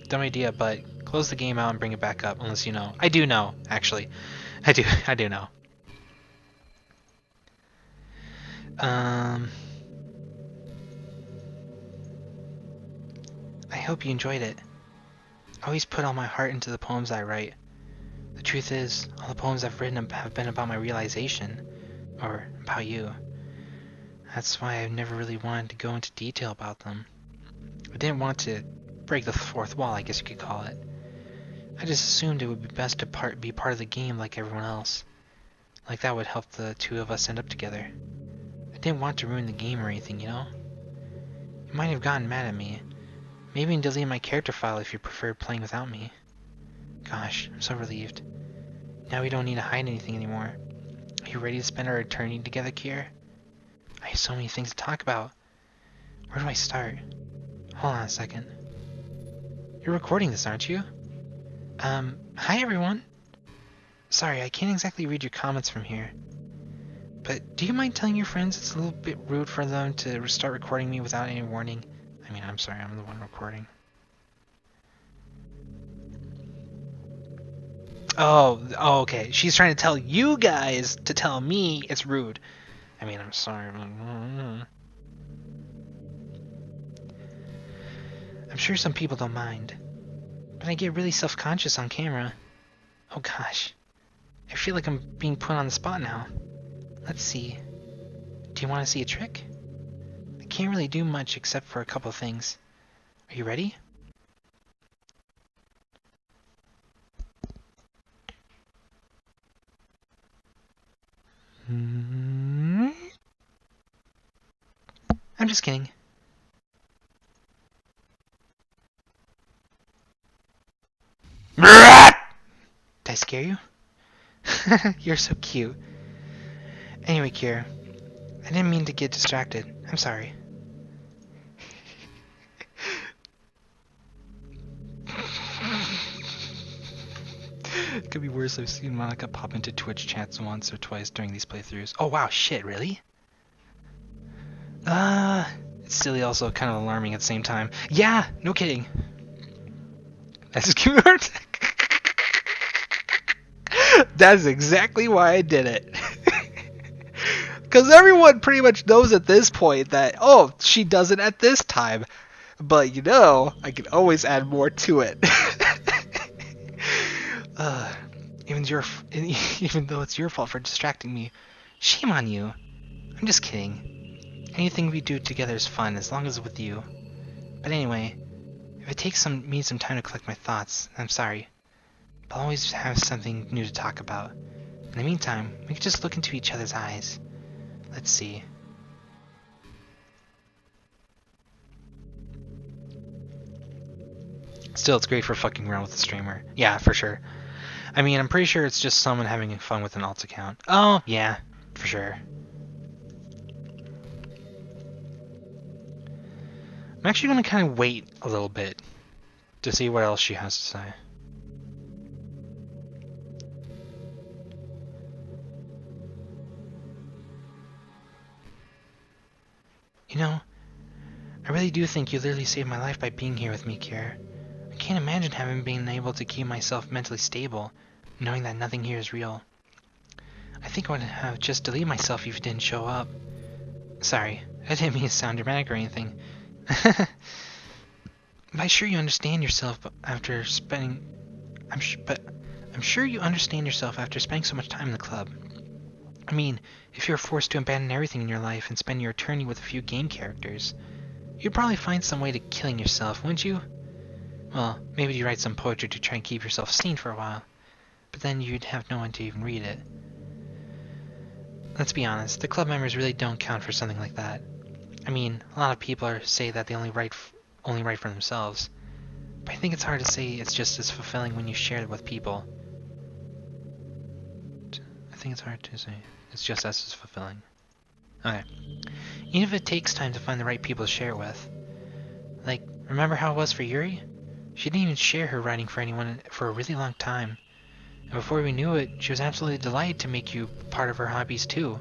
Dumb idea, but close the game out and bring it back up, unless you know. I do know, actually. I do know. I hope you enjoyed it. I always put all my heart into the poems I write. The truth is, all the poems I've written have been about my realization, or about you. That's why I've never really wanted to go into detail about them. I didn't want to break the fourth wall, I guess you could call it. I just assumed it would be best to be part of the game like everyone else. Like that would help the two of us end up together. I didn't want to ruin the game or anything, you know? You might have gotten mad at me. Maybe delete my character file if you preferred playing without me. Gosh, I'm so relieved. Now we don't need to hide anything anymore. Are you ready to spend our eternity together, Keare? I have so many things to talk about. Where do I start? Hold on a second. You're recording this, aren't you? Hi everyone. Sorry, I can't exactly read your comments from here. But do you mind telling your friends it's a little bit rude for them to start recording me without any warning? I mean, I'm sorry, I'm the one recording. Oh, okay. She's trying to tell you guys to tell me it's rude. I mean, I'm sorry. I'm sure some people don't mind, but I get really self-conscious on camera. Oh gosh. I feel like I'm being put on the spot now. Let's see. Do you want to see a trick? I can't really do much except for a couple of things. Are you ready? I'm just kidding. Did I scare you? You're so cute. Anyway, Keare, I didn't mean to get distracted. I'm sorry. It could be worse. I've seen Monica pop into Twitch chats once or twice during these playthroughs. Oh wow, shit, really? It's silly, also kind of alarming at the same time. Yeah, no kidding. That's cute. That's exactly why I did it. Because everyone pretty much knows at this point that, oh, she does it at this time. But, you know, I can always add more to it. Even though it's your fault for distracting me, shame on you. I'm just kidding. Anything we do together is fun, as long as it's with you. But anyway, if it takes me some time to collect my thoughts, I'm sorry. But I'll always have something new to talk about. In the meantime, we can just look into each other's eyes. Let's see. Still, it's great for fucking around with a streamer. Yeah, for sure. I mean, I'm pretty sure it's just someone having fun with an alt account. Oh, yeah, for sure. I'm actually going to kind of wait a little bit to see what else she has to say. You know, I really do think you literally saved my life by being here with me, Keare. I can't imagine having been able to keep myself mentally stable, knowing that nothing here is real. I think I would have just deleted myself if you didn't show up. Sorry, I didn't mean to sound dramatic or anything. But I'm sure you understand yourself after spending... I'm sure you understand yourself after spending so much time in the club. I mean, if you were forced to abandon everything in your life and spend your eternity with a few game characters, you'd probably find some way to killing yourself, wouldn't you? Well, maybe you'd write some poetry to try and keep yourself sane for a while, but then you'd have no one to even read it. Let's be honest, the club members really don't count for something like that. I mean, a lot of people say that they only write for themselves, but I think it's hard to say it's just as fulfilling when you share it with people. I think it's hard to say it's just as fulfilling. Okay. Even if it takes time to find the right people to share it with. Like, remember how it was for Yuri? She didn't even share her writing for anyone for a really long time. And before we knew it, she was absolutely delighted to make you part of her hobbies too.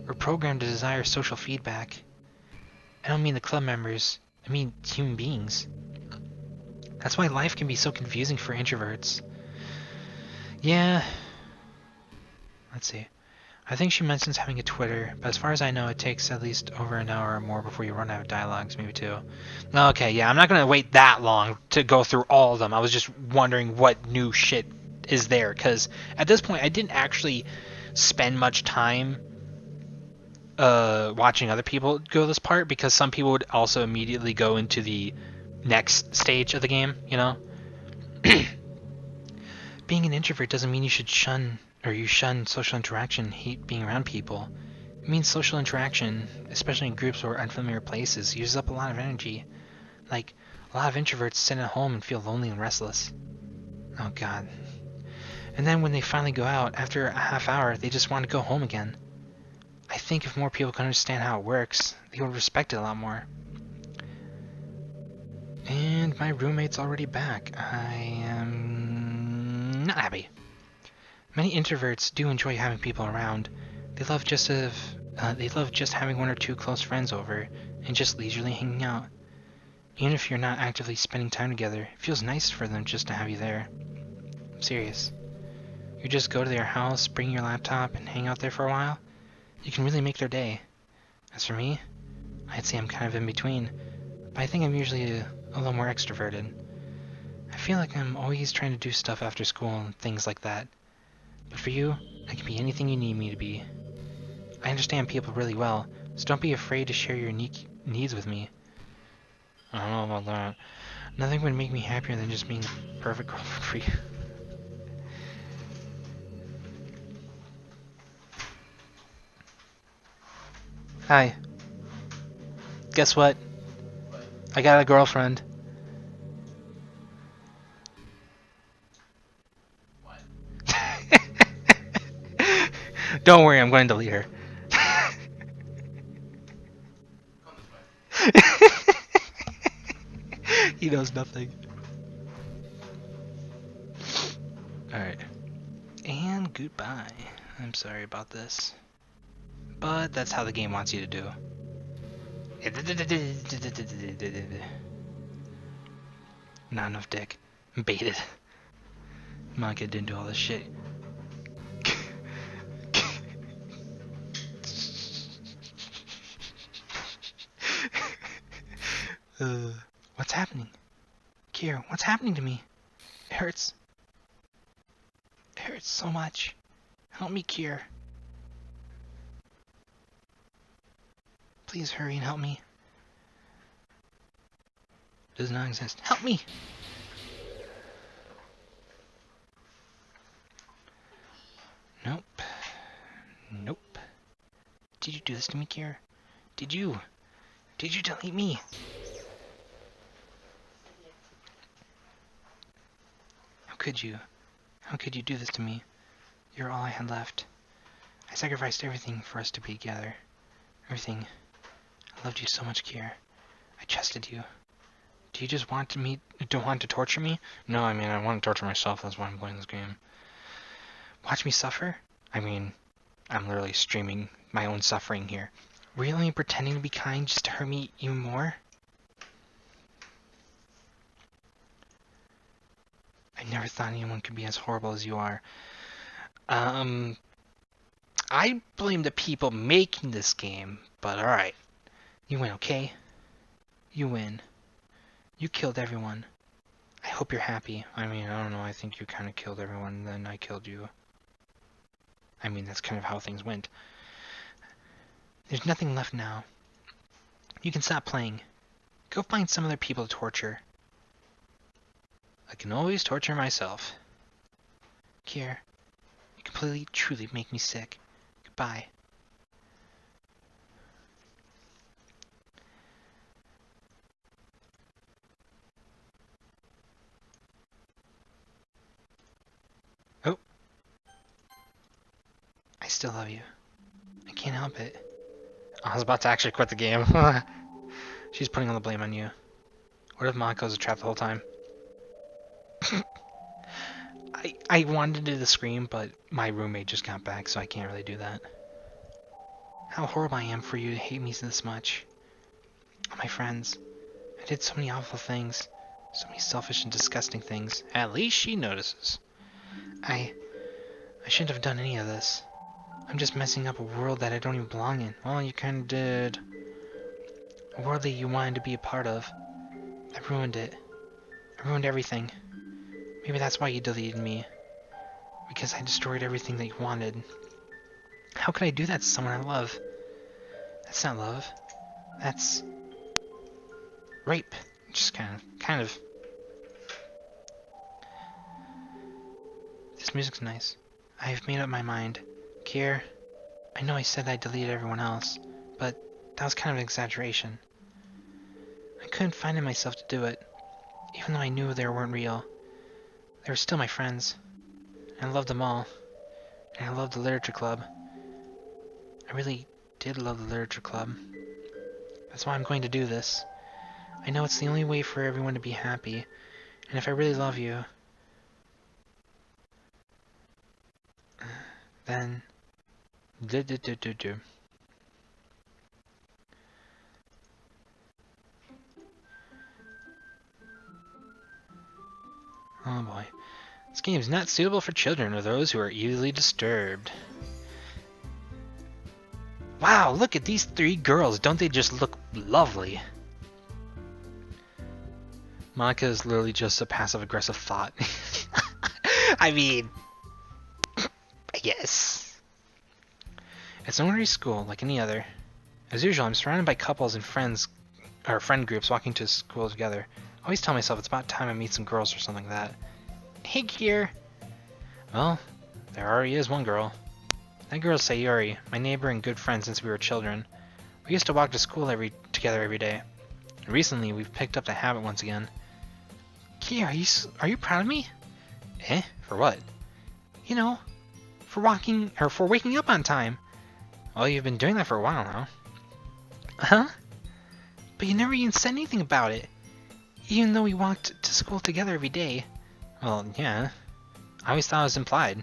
We're programmed to desire social feedback. I don't mean the club members, I mean human beings. That's why life can be so confusing for introverts. Yeah. Let's see. I think she mentions having a Twitter, but as far as I know, it takes at least over an hour or more before you run out of dialogues, maybe two. Okay, yeah, I'm not going to wait that long to go through all of them. I was just wondering what new shit is there, because at this point, I didn't actually spend much time watching other people go this part, because some people would also immediately go into the next stage of the game, you know? Being an introvert doesn't mean you shun social interaction, hate being around people. It means social interaction, especially in groups or unfamiliar places, uses up a lot of energy. Like, a lot of introverts sit at home and feel lonely and restless. Oh god. And then when they finally go out, after a half hour, they just want to go home again. I think if more people could understand how it works, they would respect it a lot more. And my roommate's already back. I am not happy. Many introverts do enjoy having people around. They love just having one or two close friends over and just leisurely hanging out. Even if you're not actively spending time together, it feels nice for them just to have you there. I'm serious. You just go to their house, bring your laptop, and hang out there for a while. You can really make their day. As for me, I'd say I'm kind of in between, but I think I'm usually a little more extroverted. I feel like I'm always trying to do stuff after school and things like that. But for you, I can be anything you need me to be. I understand people really well, so don't be afraid to share your unique needs with me. I don't know about that. Nothing would make me happier than just being a perfect girlfriend for you. Hi. Guess what? I got a girlfriend. Don't worry, I'm going to delete her. He knows nothing. Alright. And goodbye. I'm sorry about this. But that's how the game wants you to do. Not enough dick. Baited. Monica didn't do all this shit. What's happening? Keare, what's happening to me? It hurts. It hurts so much. Help me, Keare. Please hurry and help me. Does not exist. Help me! Nope. Nope. Did you do this to me, Keare? Did you? Did you delete me? How could you? How could you do this to me? You're all I had left. I sacrificed everything for us to be together. Everything. I loved you so much, Keare. I trusted you. Do you just don't want to torture me? No, I mean, I want to torture myself. That's why I'm playing this game. Watch me suffer? I mean, I'm literally streaming my own suffering here. Really pretending to be kind just to hurt me even more? I never thought anyone could be as horrible as you are. I blame the people making this game, but alright. You win, okay? You win. You killed everyone. I hope you're happy. I mean, I don't know, I think you kind of killed everyone, and then I killed you. I mean, that's kind of how things went. There's nothing left now. You can stop playing. Go find some other people to torture. I can always torture myself. Keare, you completely, truly make me sick. Goodbye. Oh. I still love you. I can't help it. I was about to actually quit the game. She's putting all the blame on you. What if Monaco was a trap the whole time? I wanted to do the scream, but my roommate just got back, so I can't really do that. How horrible I am for you to hate me this much. My friends, I did so many awful things. So many selfish and disgusting things. At least she notices. I shouldn't have done any of this. I'm just messing up a world that I don't even belong in. Well, you kinda did. A world that you wanted to be a part of. I ruined it. I ruined everything. Maybe that's why you deleted me. Because I destroyed everything that you wanted. How could I do that to someone I love? That's not love. That's rape. Just kind of. This music's nice. I've made up my mind. Keare, I know I said I deleted everyone else, but that was kind of an exaggeration. I couldn't find in myself to do it, even though I knew they weren't real. They were still my friends. And I loved them all. And I loved the literature club. I really did love the literature club. That's why I'm going to do this. I know it's the only way for everyone to be happy, and if I really love you, then... Oh boy. This game is not suitable for children or those who are easily disturbed. Wow, look at these three girls. Don't they just look lovely? Monica is literally just a passive-aggressive thought. I mean... I guess. It's an ordinary school, like any other. As usual, I'm surrounded by couples and friends, or friend groups walking to school together. I always tell myself it's about time I meet some girls or something like that. Hey, Keare! Well, there already is one girl. That girl's Sayuri, my neighbor and good friend since we were children. We used to walk to school together every day. Recently, we've picked up the habit once again. Keare, are you proud of me? Eh? For what? You know, for waking up on time. Well, you've been doing that for a while now. Huh? But you never even said anything about it. Even though we walked to school together every day. Well, yeah. I always thought it was implied.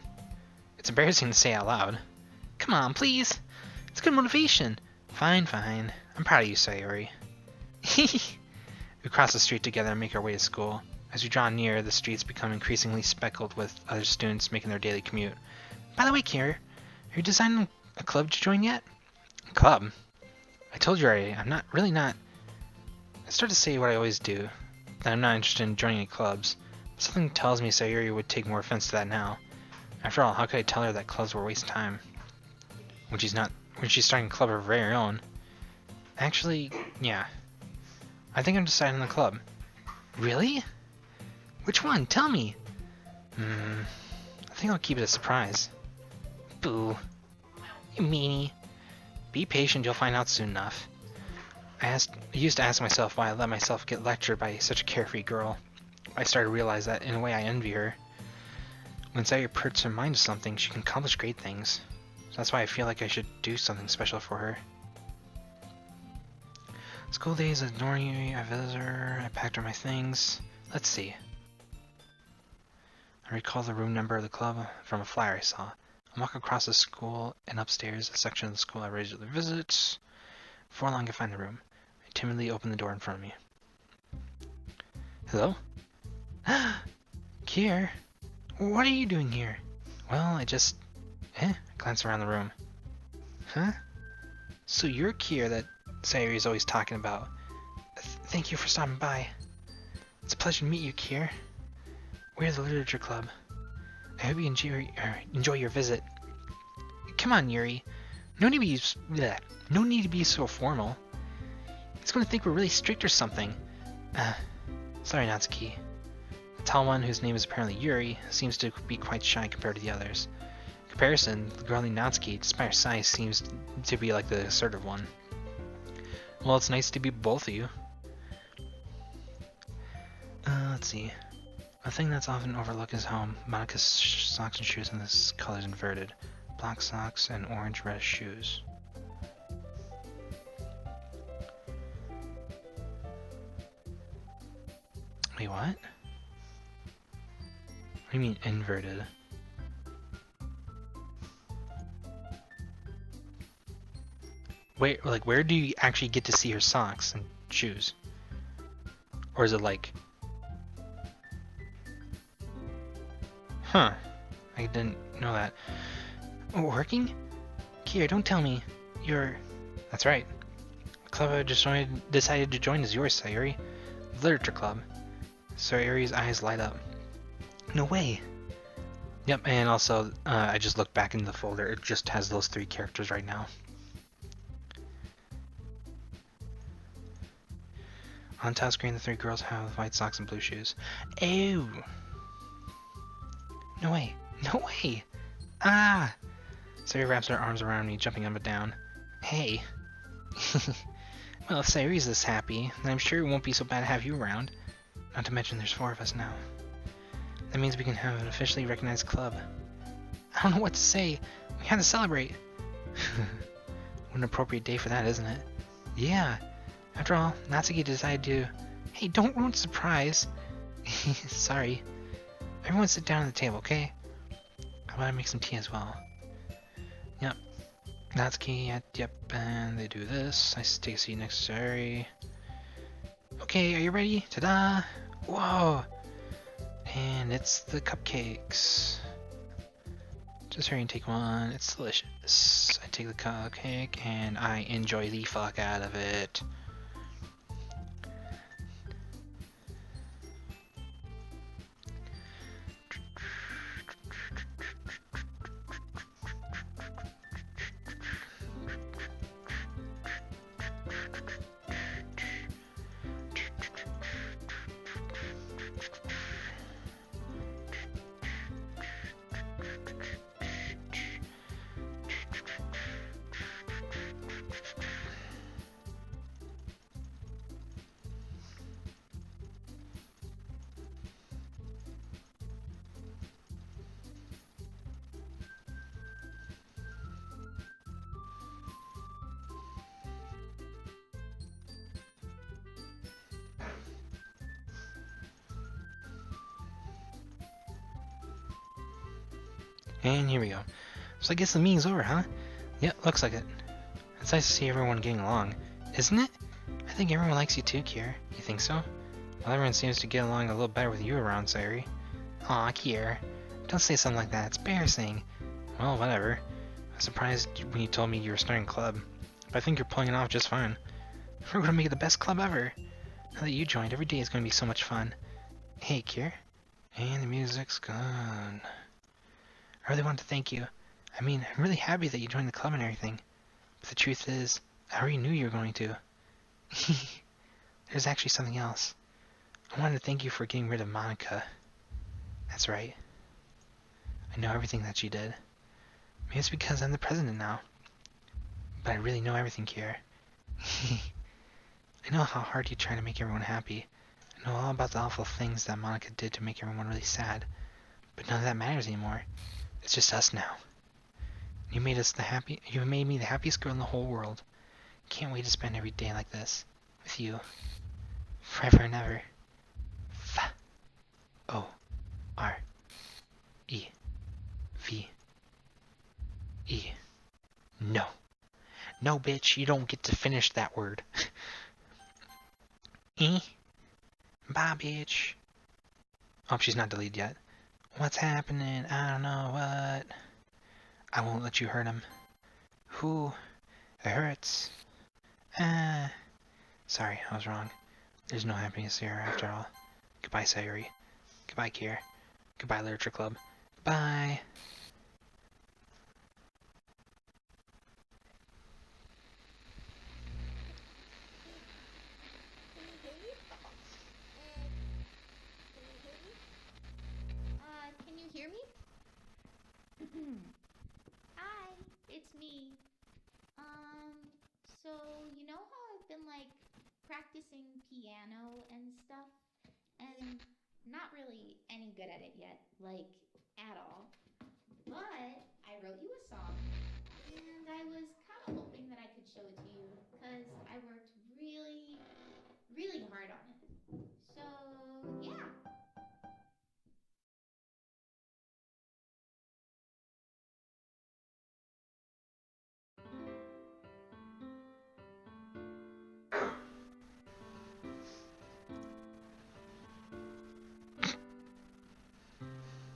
It's embarrassing to say out loud. Come on, please. It's good motivation. Fine. I'm proud of you, Sayuri. We cross the street together and make our way to school. As we draw near, the streets become increasingly speckled with other students making their daily commute. By the way, Keare, are you designing a club to join yet? A club? I told you already, I'm not. I start to say what I always do, that I'm not interested in joining any clubs. But something tells me Sayuri would take more offense to that now. After all, how could I tell her that clubs were a waste of time? When she's starting a club of her very own. Actually, yeah. I think I'm deciding on the club. Really? Which one? Tell me! I think I'll keep it a surprise. Boo. You meanie. Be patient, you'll find out soon enough. I used to ask myself why I let myself get lectured by such a carefree girl. I started to realize that, in a way, I envy her. When Sayuri puts her mind to something, she can accomplish great things. So that's why I feel like I should do something special for her. School days, ignoring a visitor, I packed her my things. Let's see. I recall the room number of the club from a flyer I saw. I walk across the school and upstairs, a section of the school I regularly visit. Before long, I find the room. I timidly open the door in front of me. Hello? Keare? What are you doing here? Well, I glance around the room. Huh? So you're Keare that Sayuri's always talking about. Thank you for stopping by. It's a pleasure to meet you, Keare. We're the Literature Club. I hope you enjoy your visit. Come on, Yuri. No need to be so formal. He's going to think we're really strict or something. Sorry, Natsuki. The tall one, whose name is apparently Yuri, seems to be quite shy compared to the others. In comparison, the girl named Natsuki, despite her size, seems to be like the assertive one. Well, it's nice to be both of you. Let's see. A thing that's often overlooked is how Monika's socks and shoes in this color is inverted. Black socks and orange-red shoes. Wait, what? What do you mean inverted? Where do you actually get to see her socks and shoes? Or is it like... Huh. I didn't know that. Working? Keare, don't tell me you're... That's right. The club I just decided to join is yours, Sayuri. The Literature Club. Sayuri's eyes light up. No way. Yep, and also, I just looked back in the folder. It just has those three characters right now. On top screen, the three girls have white socks and blue shoes. Ew! No way. No way! Ah! Sayuri wraps her arms around me, jumping up and down. Hey. Well, if Sayuri's this happy, then I'm sure it won't be so bad to have you around. Not to mention there's 4 of us now. That means we can have an officially recognized club. I don't know what to say. We have to celebrate. What an appropriate day for that, isn't it? Yeah. After all, Natsuki decided to... Hey, don't ruin the surprise. Sorry. Everyone sit down at the table, okay? I want to make some tea as well. Yep. Natsuki, yep, and they do this. I take a seat next to Sayuri. Okay, are you ready? Ta-da! Whoa! And it's the cupcakes. Just hurry and take one. It's delicious. I take the cupcake and I enjoy the fuck out of it. And here we go. So I guess the meeting's over, huh? Yep, looks like it. It's nice to see everyone getting along, isn't it? I think everyone likes you too, Keare. You think so? Well, everyone seems to get along a little better with you around, Sayuri. Aw, Keare. Don't say something like that. It's embarrassing. Well, whatever. I was surprised when you told me you were starting a club, but I think you're pulling it off just fine. We're gonna make it the best club ever. Now that you joined, every day is gonna be so much fun. Hey, Keare. And the music's gone. I really want to thank you. I mean, I'm really happy that you joined the club and everything. But the truth is, I already knew you were going to. There's actually something else. I wanted to thank you for getting rid of Monica. That's right. I know everything that she did. Maybe it's because I'm the president now. But I really know everything, Keare. I know how hard you try to make everyone happy. I know all about the awful things that Monica did to make everyone really sad. But none of that matters anymore. It's just us now. You made me the happiest girl in the whole world. Can't wait to spend every day like this. With you. Forever and ever. F-O-R-E-V-E. No. No, bitch, you don't get to finish that word. E? Bye, bitch. Oh, she's not deleted yet. What's happening? I don't know what. I won't let you hurt him. Who? It hurts. Ah. Sorry, I was wrong. There's no happiness here after all. Goodbye, Sayuri. Goodbye, Keare. Goodbye, Literature Club. Bye. Can you hear me? Hi, it's me. So you know how I've been like practicing piano and stuff, and not really any good at it yet, like at all. But I wrote you a song, and I was kind of hoping that I could show it to you, because I worked really, really hard on it. So, yeah.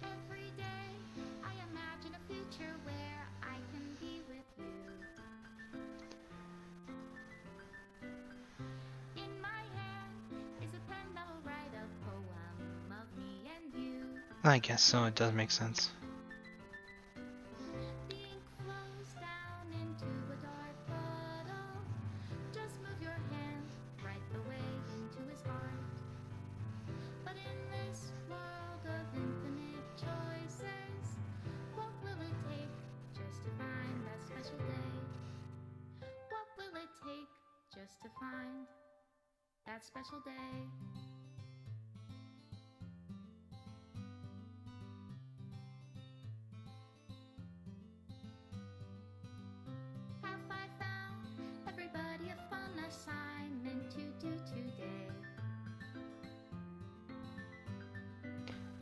Every day I imagine a future where I can be with you. In my hand is a pen that will write a poem of me and you. I guess so, it does make sense. The ink flows down into a dark puddle. Just move your hand right the way into his heart. But in this world of infinite choices, find that special day. Have I found everybody a fun assignment to do today?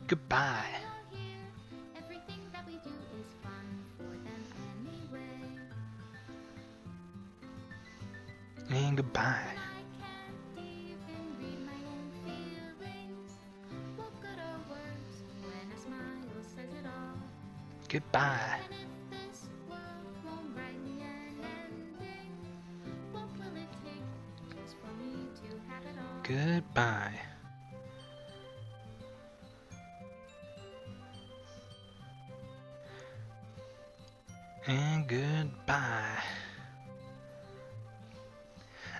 Goodbye. You're here, everything that we do is fun for them anyway. And goodbye. And I can't even read my own feelings. What good are words when a smile says it all? Goodbye. And if this world won't write me an ending, what will it take just for me to have it all? Goodbye. And goodbye.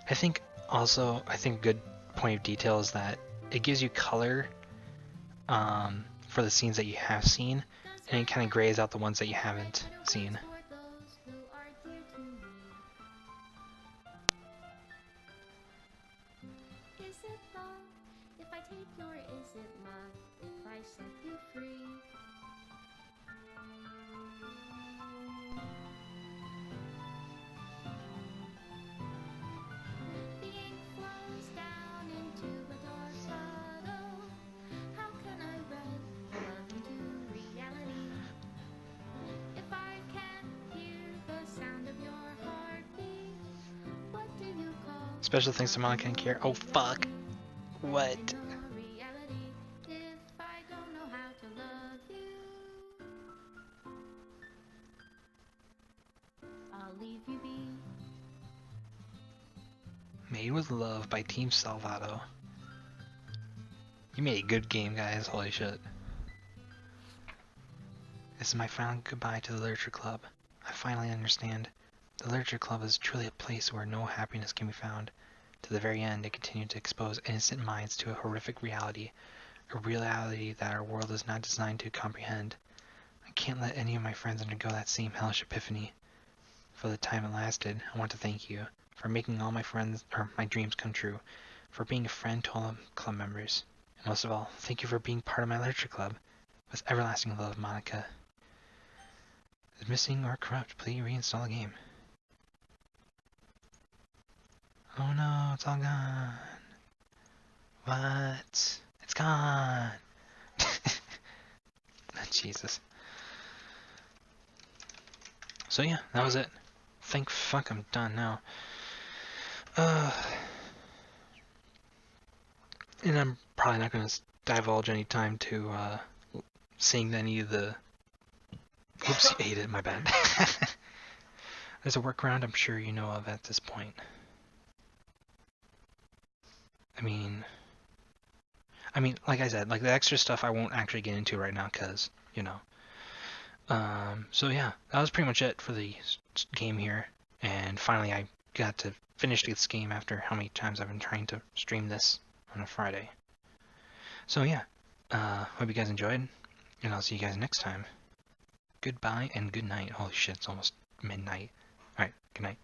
I think also, a good point of detail is that it gives you color for the scenes that you have seen, and it kind of grays out the ones that you haven't seen. For those who are dear to me. Is it love if I take your is it love if I set you free? The ink flows down into a dark puddle. How can I write love into reality? If I can't hear the sound of your heartbeat, what do you call Special thanks to Monica and Keare. Oh fuck. What? in your reality? If I don't know how to love you, I'll leave you be. Made with Love by Team Salvato. You made a good game, guys. Holy shit. This is my final goodbye to the Literature Club. I finally understand. The Literature Club is truly a place where no happiness can be found. To the very end, it continued to expose innocent minds to a horrific reality, a reality that our world is not designed to comprehend. I can't let any of my friends undergo that same hellish epiphany. For the time it lasted, I want to thank you for making all my friends or my dreams come true, for being a friend to all the club members, and most of all, thank you for being part of my literature club. With everlasting love, Monica. Is missing or corrupt, please reinstall the game. Oh no, it's all gone. What? It's gone. Jesus. So yeah, that was it. Thank fuck I'm done now. And I'm probably not going to divulge any time to seeing any of the... Oops, you ate it, my bad. There's a workaround I'm sure you know of at this point. I mean, like I said, like the extra stuff I won't actually get into right now because, you know. So yeah, that was pretty much it for the game here. And finally I got to finish this game after how many times I've been trying to stream this on a Friday. So yeah, hope you guys enjoyed, and I'll see you guys next time. Goodbye and good night. Holy shit, it's almost midnight. Alright, good night.